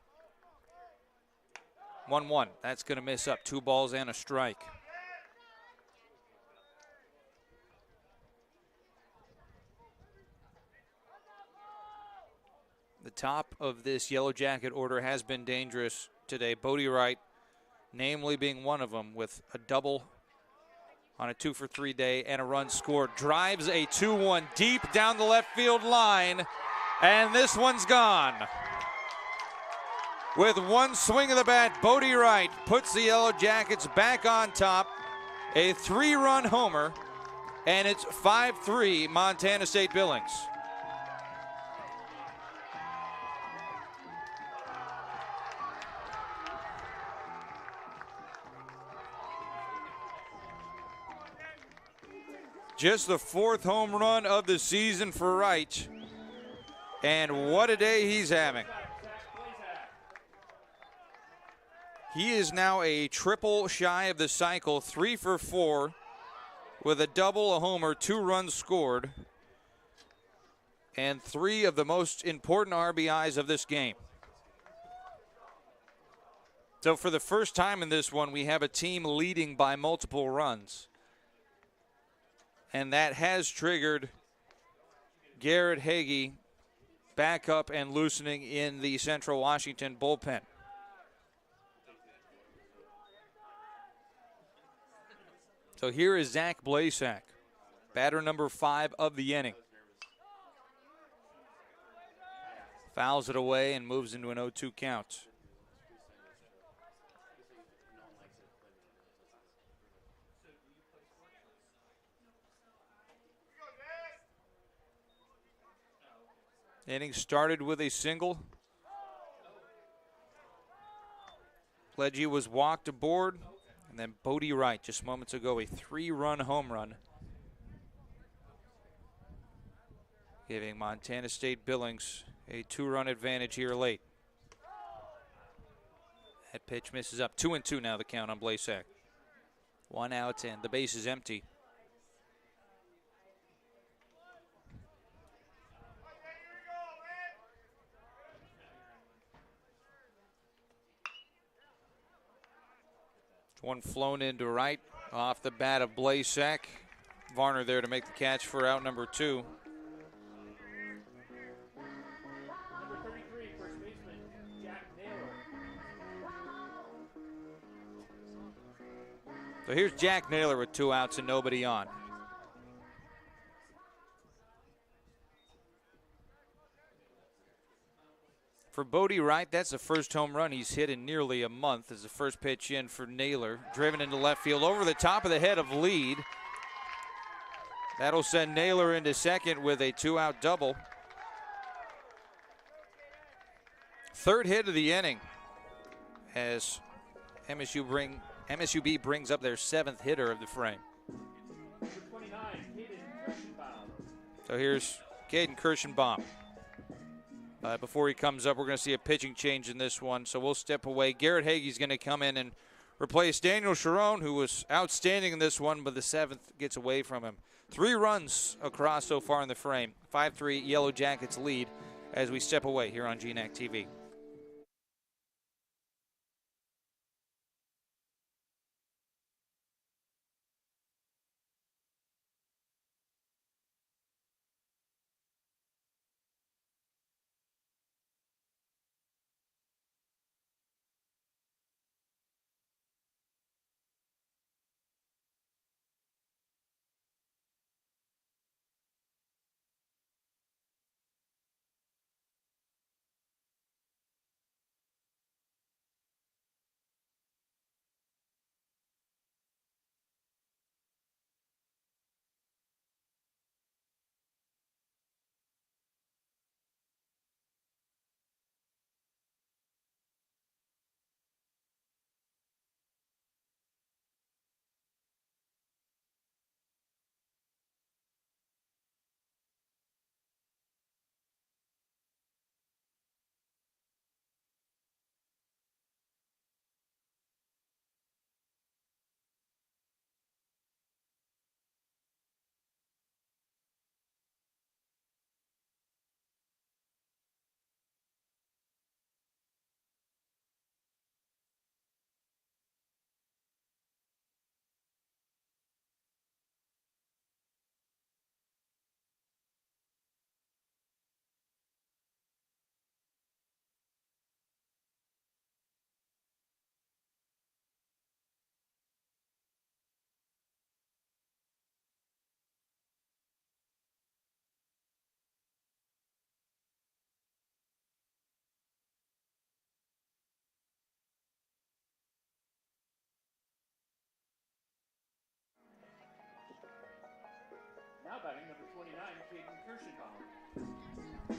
1-1. That's going to miss up. 2 balls and a strike. The top of this Yellow Jacket order has been dangerous today. Bodie Wright, namely being one of them, with a double on a 2-for-3 day and a run scored. Drives a 2-1 deep down the left field line, and this one's gone. With one swing of the bat, Bodie Wright puts the Yellow Jackets back on top. A 3-run homer, and it's 5-3 Montana State Billings. Just the 4th home run of the season for Wright. And what a day he's having. He is now a triple shy of the cycle, 3 for 4 with a double, a homer, 2 runs scored, and 3 of the most important RBIs of this game. So for the first time in this one, we have a team leading by multiple runs. And that has triggered Garrett Hagee back up and loosening in the Central Washington bullpen. So here is Zach Blasak, batter number 5 of the inning. Fouls it away and moves into an 0-2 count. Inning started with a single. Pledgey was walked aboard, and then Bodie Wright just moments ago, a 3-run home run, giving Montana State Billings a 2-run advantage here late. That pitch misses up. 2-2 now the count on Blasak. 1 out and the base is empty. One flown into right off the bat of Blasak. Varner there to make the catch for out number 2. Number 33, first baseman, Jack Naylor. So here's Jack Naylor with 2 outs and nobody on. For Bodie Wright, that's the first home run he's hit in nearly a month as the first pitch in for Naylor. Driven into left field over the top of the head of Lead. That'll send Naylor into second with a 2-out double. Third hit of the inning as MSUB brings up their 7th hitter of the frame. So here's Caden Kirschenbaum. Before he comes up, we're going to see a pitching change in this one, so we'll step away. Garrett Hagee's going to come in and replace Daniel Sharon, who was outstanding in this one, but the 7th gets away from him. 3 runs across so far in the frame. 5-3 Yellow Jackets lead as we step away here on GNAC TV. Now batting number 29, Caden Kirschenbaum.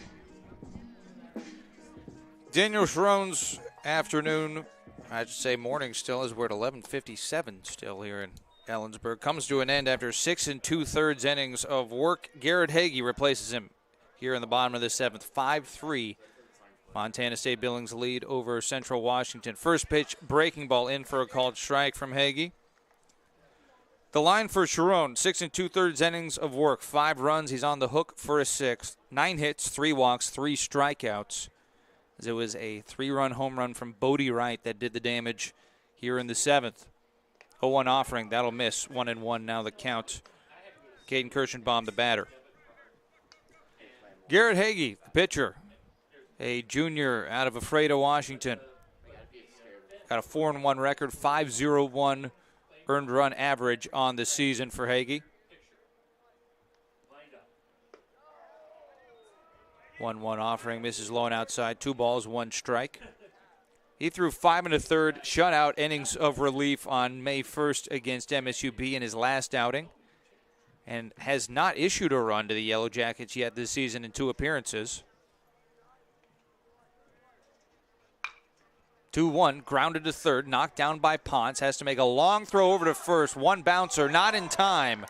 Daniel Sharon's afternoon, I should say morning still, as we're at 11:57 still here in Ellensburg, comes to an end after 6 2/3 innings of work. Garrett Hagee replaces him here in the bottom of the 7th. 5-3 Montana State Billings lead over Central Washington. First pitch, breaking ball in for a called strike from Hagee. The line for Sharon, 6 2/3 innings of work, 5 runs. He's on the hook for a 6th. 9 hits, 3 walks, 3 strikeouts. As it was a 3-run home run from Bodie Wright that did the damage here in the 7th. 0-1 offering, that'll miss. 1-1 now the count. Caden Kirschenbaum, the batter. Garrett Hagee, the pitcher, a junior out of Ephrata, Washington. Got a 4-1 record, 5.01 earned run average on the season for Hagee. 1-1 offering, misses low and outside. 2 balls, 1 strike. He threw 5 1/3 shutout innings of relief on May 1st against MSUB in his last outing, and has not issued a run to the Yellow Jackets yet this season in 2 appearances. 2-1, grounded to third, knocked down by Ponce. Has to make a long throw over to first. 1 bouncer, not in time,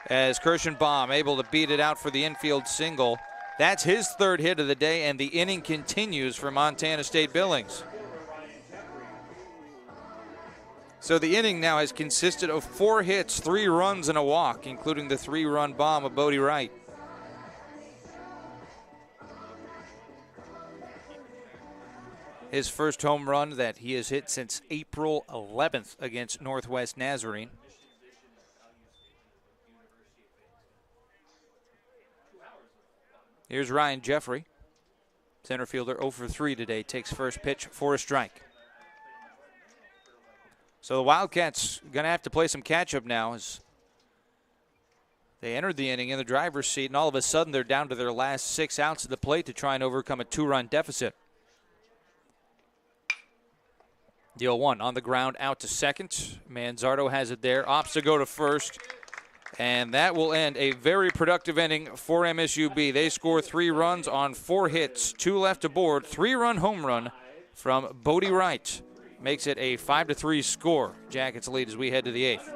as Kirschenbaum able to beat it out for the infield single. That's his 3rd hit of the day, and the inning continues for Montana State Billings. So the inning now has consisted of 4 hits, 3 runs, and a walk, including the 3-run bomb of Bodie Wright. His first home run that he has hit since April 11th against Northwest Nazarene. Here's Ryan Jeffrey. Center fielder 0 for 3 today. Takes first pitch for a strike. So the Wildcats going to have to play some catch-up now as they entered the inning in the driver's seat, and all of a sudden they're down to their last 6 outs at the plate to try and overcome a 2-run deficit. The 0-1 on the ground out to second. Manzardo has it there. Opts to go to first. And that will end a very productive inning for MSUB. They score 3 runs on 4 hits, 2 left aboard. 3-run home run from Bodie Wright makes it a 5-3 score. Jackets lead as we head to the 8th.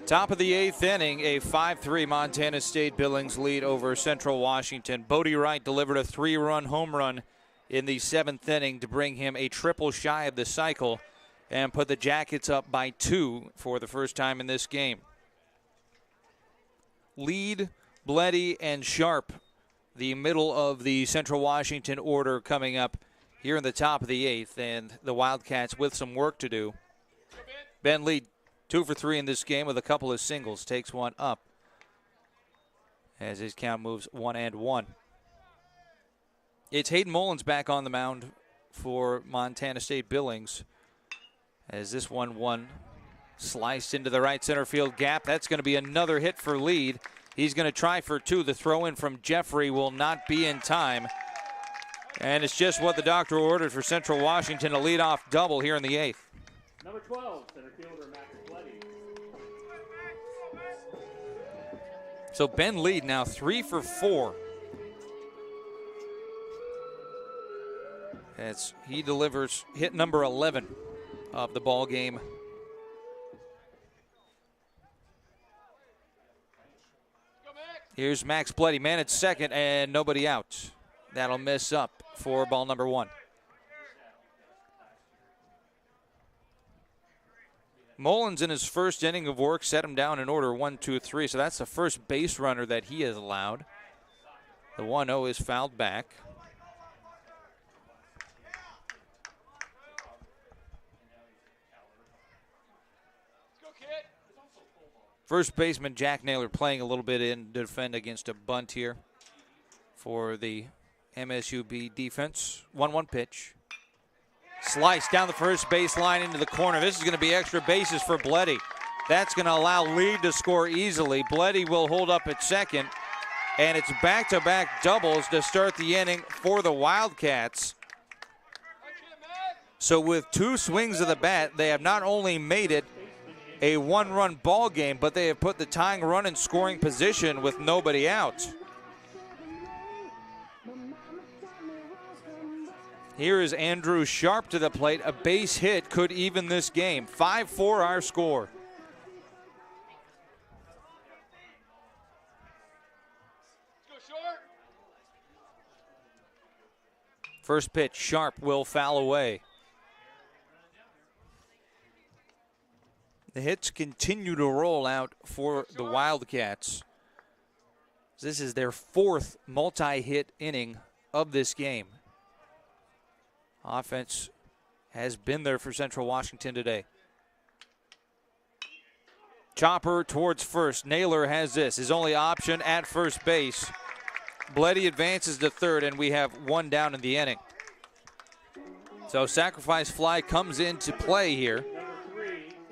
Top of the 8th inning, a 5-3 Montana State Billings lead over Central Washington. Bodie Wright delivered a 3-run home run in the 7th inning to bring him a triple shy of the cycle and put the Jackets up by 2 for the first time in this game. Lead, Bleddy, and Sharp, the middle of the Central Washington order coming up here in the top of the 8th, and the Wildcats with some work to do. Ben Lead 2 for 3 in this game with a couple of singles. Takes one up as his count moves 1-1. It's Hayden Mullins back on the mound for Montana State Billings as this 1-1 sliced into the right center field gap. That's going to be another hit for Lead. He's going to try for 2. The throw in from Jeffrey will not be in time. And it's just what the doctor ordered for Central Washington, a leadoff double here in the 8th. Number 12, center fielder Max Bleddy. So Ben Lead now 3 for 4. As he delivers hit number 11 of the ball game. Here's Max Bleddy, man at second, and nobody out. That'll miss up for ball number 1. Mullins in his first inning of work set him down in order 1, 2, 3. So that's the first base runner that he has allowed. The 1-0 is fouled back. First baseman Jack Naylor playing a little bit in to defend against a bunt here for the MSUB defense. 1-1 pitch. Slice down the first baseline into the corner. This is going to be extra bases for Bleddy. That's going to allow Lead to score easily. Bleddy will hold up at second, and it's back-to-back doubles to start the inning for the Wildcats. So with 2 swings of the bat, they have not only made it a 1-run ball game, but they have put the tying run in scoring position with nobody out. Here is Andrew Sharp to the plate. A base hit could even this game. 5-4 our score. First pitch, sharp, will foul away. The hits continue to roll out for the Wildcats. This is their 4th multi-hit inning of this game. Offense has been there for Central Washington today. Chopper towards first. Naylor has this. His only option at first base. Bleddy advances to third, and we have one down in the inning. So sacrifice fly comes into play here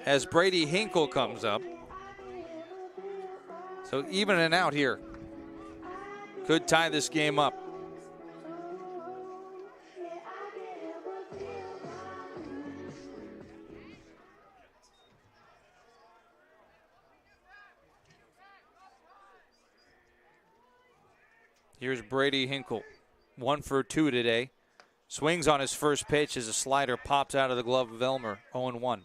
as Brady Hinkle comes up. So even and out here. Could tie this game up. Here's Brady Hinkle, 1 for 2 today. Swings on his first pitch as a slider pops out of the glove of Elmer, 0-1.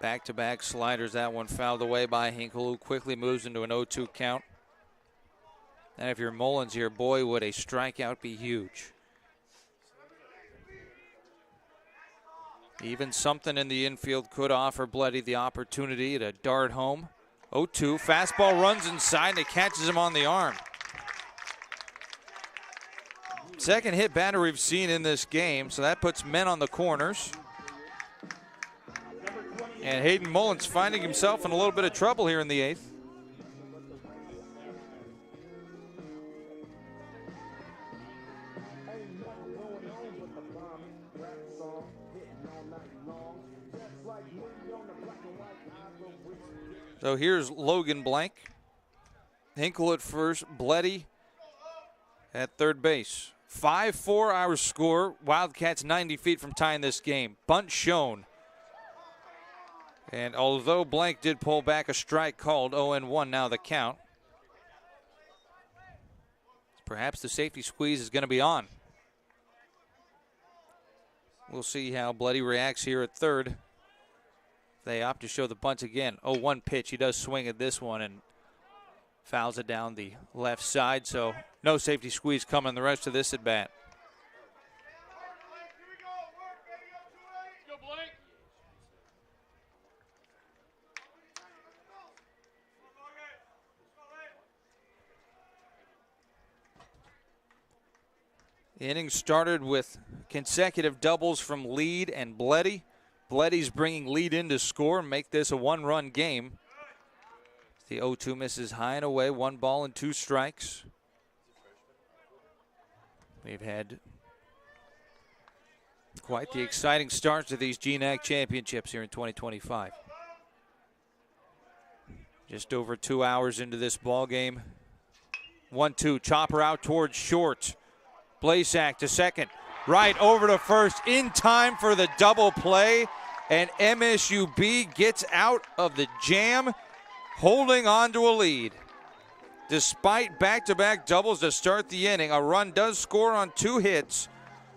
Back-to-back sliders, that one fouled away by Hinkle, who quickly moves into an 0-2 count. And if you're Mullins here, boy, would a strikeout be huge. Even something in the infield could offer Bleddy the opportunity to dart home. 0-2, fastball runs inside and it catches him on the arm. Second hit batter we've seen in this game, so that puts men on the corners. And Hayden Mullins finding himself in a little bit of trouble here in the 8th. So here's Logan Blank. Hinkle at first, Bleddy at third base. 5-4 our score. Wildcats 90 feet from tying this game. Bunt shown. And although Blank did pull back a strike called, 0-1 now the count. Perhaps the safety squeeze is going to be on. We'll see how Bleddy reacts here at third. They opt to show the bunt again. 0-1 pitch. He does swing at this one and fouls it down the left side. So no safety squeeze coming the rest of this at bat. The inning started with consecutive doubles from Lead and Bleddy. Bleddy's bringing Lead in to score and make this a one-run game. The 0-2 misses high and away, 1 ball and 2 strikes. We've had quite the exciting start to these GNAC championships here in 2025. Just over 2 hours into this ball game. 1-2, chopper out towards short. Blasak to second. Right over to first in time for the double play. And MSUB gets out of the jam, holding on to a lead. Despite back-to-back doubles to start the inning, a run does score on 2 hits,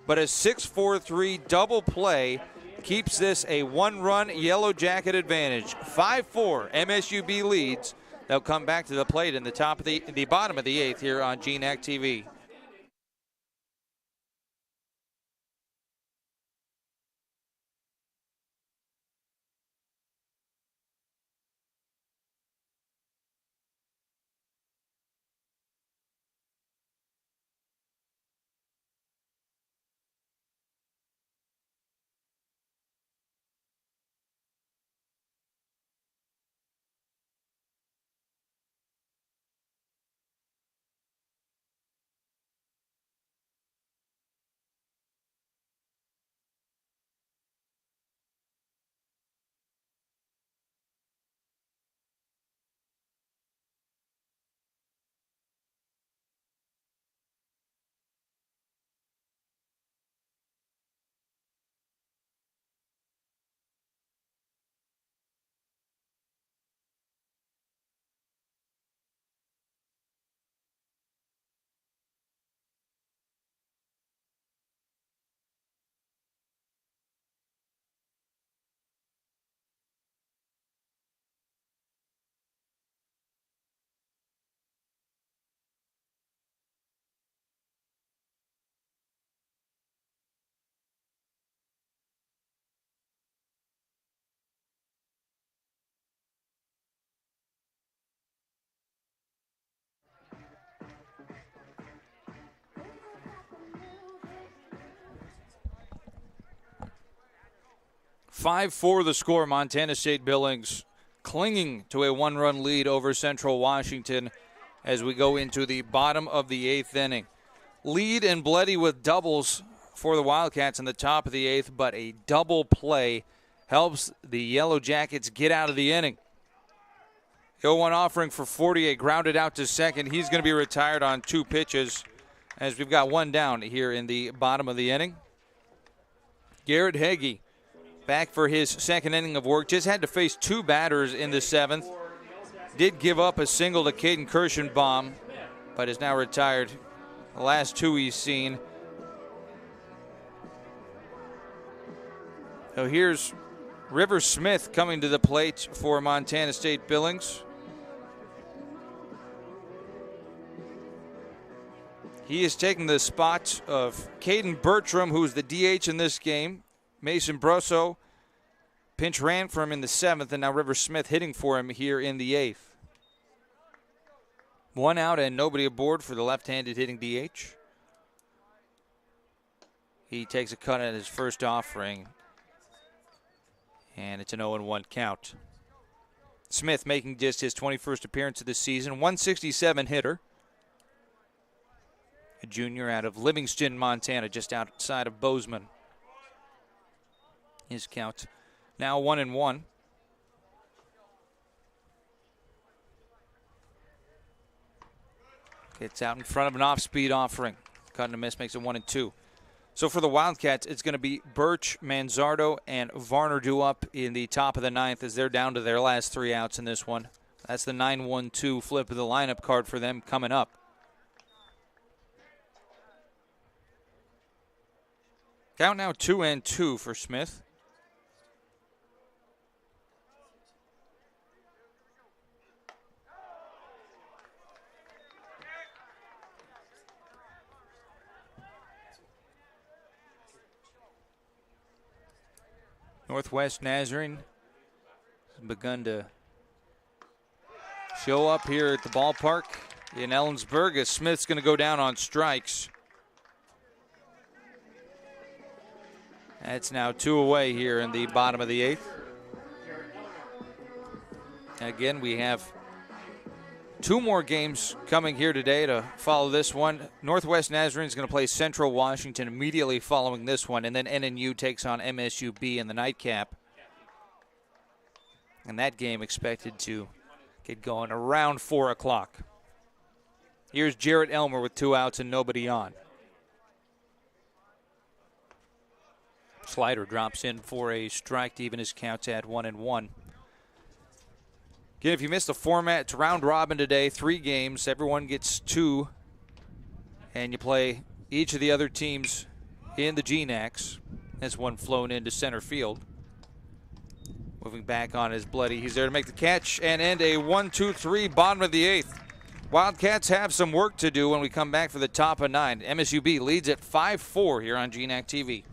but a 6-4-3 double play keeps this a 1-run Yellow Jacket advantage. 5-4, MSUB leads. They'll come back to the plate in the bottom of the 8th here on GNAC TV. 5-4 the score. Montana State Billings clinging to a one-run lead over Central Washington as we go into the bottom of the 8th inning. Lead and Bleddy with doubles for the Wildcats in the top of the 8th, but a double play helps the Yellow Jackets get out of the inning. 0-1 offering for 48, grounded out to second. He's going to be retired on 2 pitches as we've got 1 down here in the bottom of the inning. Garrett Heggie back for his 2nd inning of work. Just had to face 2 batters in the 7th. Did give up a single to Caden Kirschenbaum, but is now retired. The last 2 he's seen. So here's River Smith coming to the plate for Montana State Billings. He is taking the spot of Caden Bertram, who's the DH in this game. Mason Brosso pinch ran for him in the 7th, and now River Smith hitting for him here in the 8th. 1 out and nobody aboard for the left-handed hitting DH. He takes a cut at his first offering, and it's an 0-1 count. Smith making just his 21st appearance of the season, 167 hitter. A junior out of Livingston, Montana, just outside of Bozeman. His count now 1-1. Gets out in front of an off-speed offering. Cut and a miss makes it 1-2. So for the Wildcats, it's going to be Birch, Manzardo, and Varner due up in the top of the 9th as they're down to their last 3 outs in this one. That's the 9-1-2 flip of the lineup card for them coming up. Count now 2-2 for Smith. Northwest Nazarene has begun to show up here at the ballpark in Ellensburg as Smith's going to go down on strikes. That's now 2 away here in the bottom of the 8th. Again, we have 2 more games coming here today to follow this one. Northwest Nazarene is going to play Central Washington immediately following this one, and then NNU takes on MSUB in the nightcap. And that game expected to get going around 4 o'clock. Here's Jarrett Elmer with 2 outs and nobody on. Slider drops in for a strike to even his counts at 1-1. Again, if you missed the format, it's round robin today, 3 games. Everyone gets 2, and you play each of the other teams in the GNACs. This one flown into center field. Moving back on his Bloody. He's there to make the catch and end a 1-2-3 bottom of the 8th. Wildcats have some work to do when we come back for the top of 9. MSUB leads at 5-4 here on GNAC TV.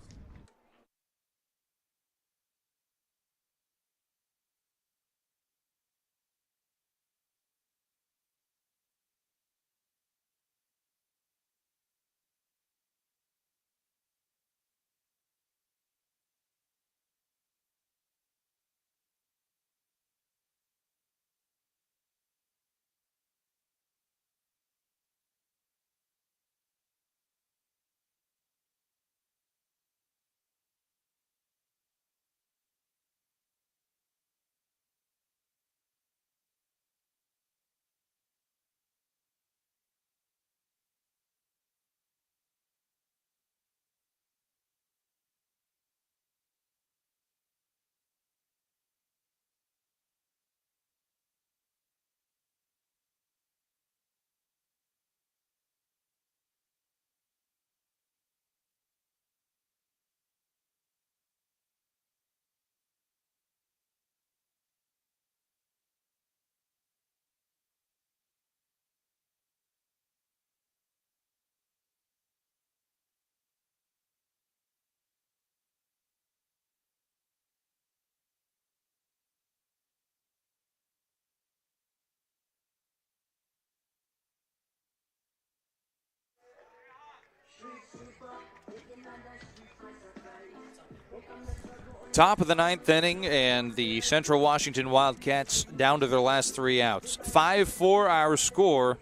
Top of the ninth inning, and the Central Washington Wildcats down to their last 3 outs. 5-4 our score.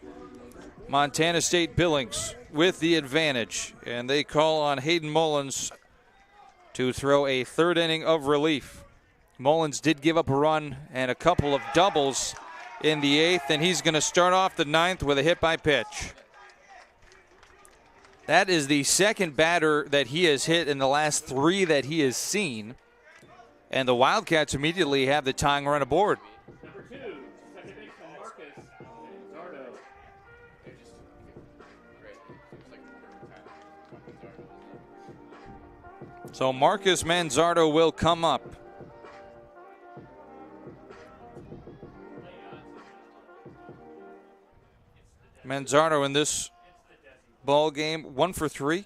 Montana State Billings with the advantage, and they call on Hayden Mullins to throw a third inning of relief. Mullins did give up a run and a couple of doubles in the 8th, and he's going to start off the 9th with a hit by pitch. That is the second batter that he has hit in the last 3 that he has seen. And the Wildcats immediately have the tying run aboard. Number 2, second baseman Marcus Manzardo. So Marcus Manzardo will come up. Manzardo in this ball game, 1 for 3.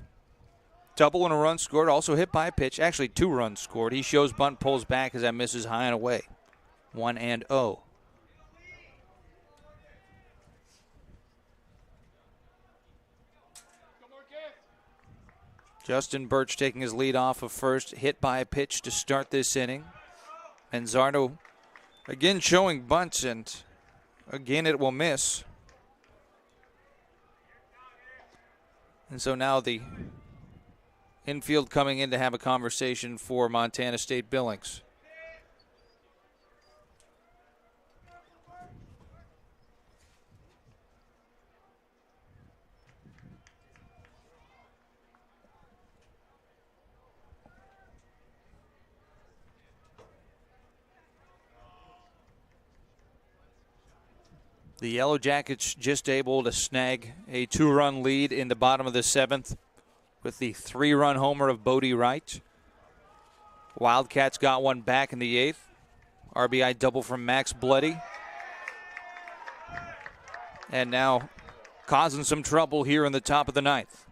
Double and a run scored, also hit by a pitch. Actually, 2 runs scored. He shows bunt, pulls back as that misses high and away. 1-0. Justin Birch taking his lead off of first, hit by a pitch to start this inning. Manzardo again showing bunts, and again it will miss. And so now the infield coming in to have a conversation for Montana State Billings. The Yellow Jackets just able to snag a 2-run lead in the bottom of the 7th with the 3-run homer of Bodie Wright. Wildcats got one back in the 8th. RBI double from Max Bloody. And now causing some trouble here in the top of the 9th.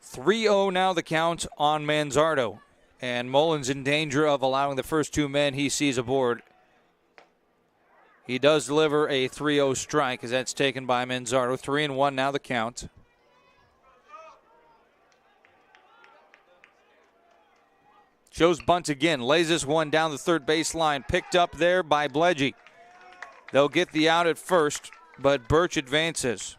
3-0 now the count on Manzardo. And Mullins in danger of allowing the first 2 men he sees aboard. He does deliver a 3-0 strike as that's taken by Manzardo. 3-1 now the count. Shows bunt again. Lays this one down the third base line. Picked up there by Bledgy. They'll get the out at first, but Birch advances.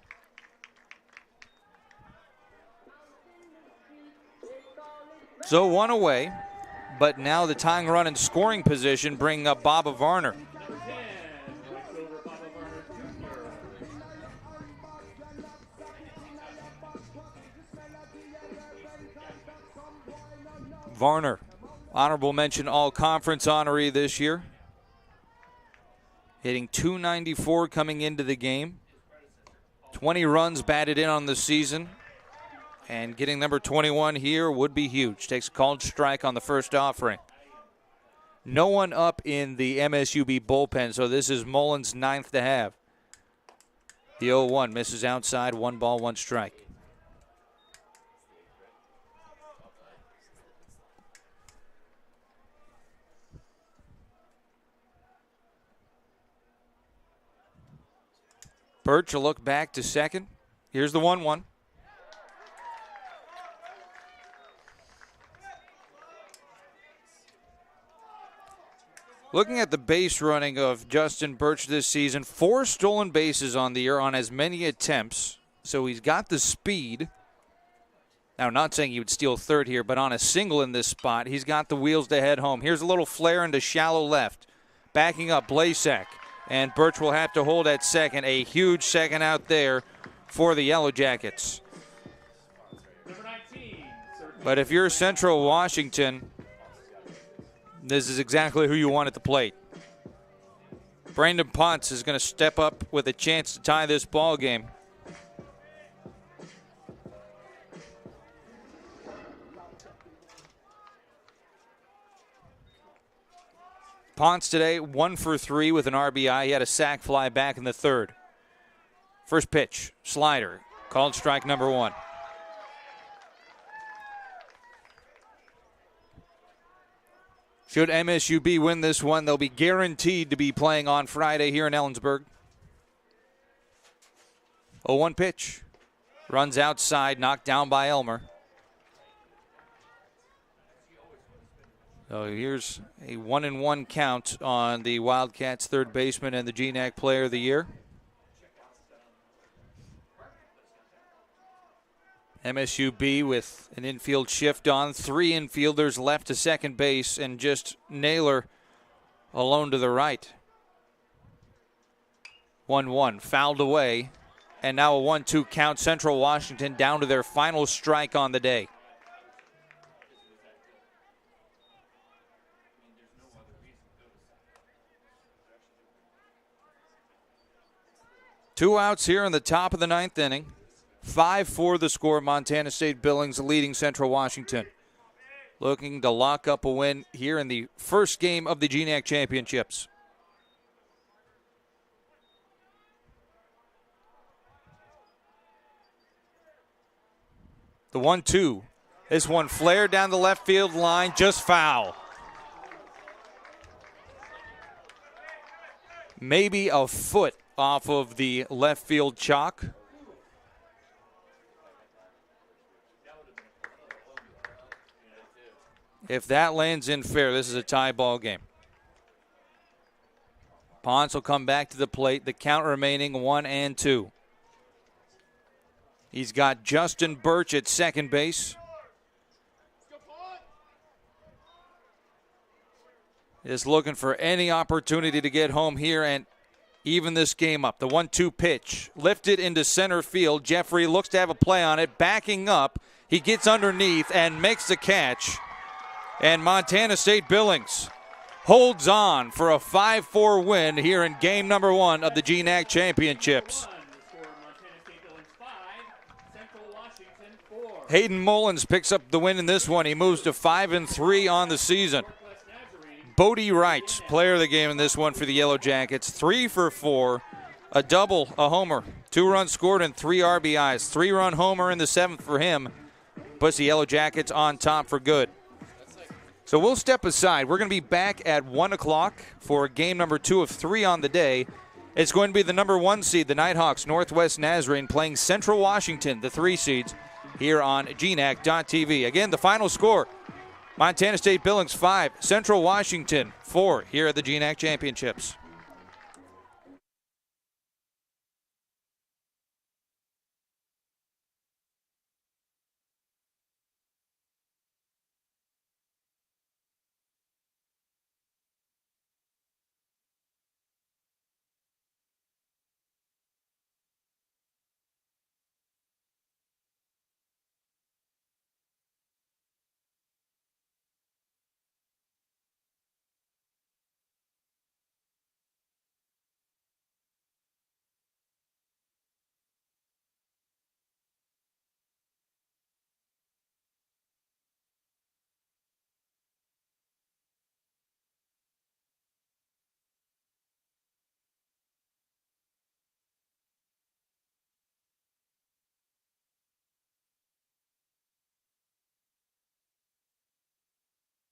So 1 away, but now the tying run in scoring position bringing up Baba Varner. Varner, honorable mention all-conference honoree this year. Hitting .294 coming into the game. 20 runs batted in on the season. And getting number 21 here would be huge. Takes a called strike on the first offering. No one up in the MSUB bullpen, so this is Mullins' 9th to have. The 0-1 misses outside, 1 ball, 1 strike. Birch will look back to second. Here's the 1-1. Looking at the base running of Justin Birch this season, 4 stolen bases on the year on as many attempts. So he's got the speed. Now, I'm not saying he would steal third here, but on a single in this spot, he's got the wheels to head home. Here's a little flare into shallow left. Backing up, Blasek. And Birch will have to hold at second. A huge second out there for the Yellow Jackets. But if you're Central Washington, this is exactly who you want at the plate. Brandon Ponce is going to step up with a chance to tie this ball game. Ponce today, 1 for 3 with an RBI. He had a sac fly back in the 3rd. First pitch, slider, called strike number 1. Should MSUB win this one, they'll be guaranteed to be playing on Friday here in Ellensburg. 0-1 pitch. Runs outside, knocked down by Elmer. So here's a 1-1 count on the Wildcats' third baseman and the GNAC Player of the Year. MSUB with an infield shift on. 3 infielders left to second base, and just Naylor alone to the right. 1-1, fouled away, and now a 1-2 count. Central Washington down to their final strike on the day. Two outs here in the top of the 9th inning. 5-4 the score. Montana State Billings leading Central Washington. Looking to lock up a win here in the first game of the GNAC Championships. The 1-2. This one flared down the left field line, just foul. Maybe a foot off of the left field chalk. If that lands in fair, this is a tie ball game. Ponce will come back to the plate. The count remaining 1-2. He's got Justin Birch at second base. Is looking for any opportunity to get home here and even this game up. The 1-2 pitch lifted into center field. Jeffrey looks to have a play on it. Backing up. He gets underneath and makes the catch. And Montana State Billings holds on for a 5-4 win here in game number 1 of the GNAC Championships. Hayden Mullins picks up the win in this one. He moves to 5-3 on the season. Bodie Wright, player of the game in this one for the Yellow Jackets. 3 for 4, a double, a homer, 2 runs scored and 3 RBIs. 3-run homer in the 7th for him. Puts the Yellow Jackets on top for good. So we'll step aside. We're going to be back at 1 o'clock for game number 2 of 3 on the day. It's going to be the number 1 seed, the Nighthawks, Northwest Nazarene, playing Central Washington, the 3 seeds, here on GNAC.TV. Again, the final score, Montana State Billings 5, Central Washington 4, here at the GNAC Championships.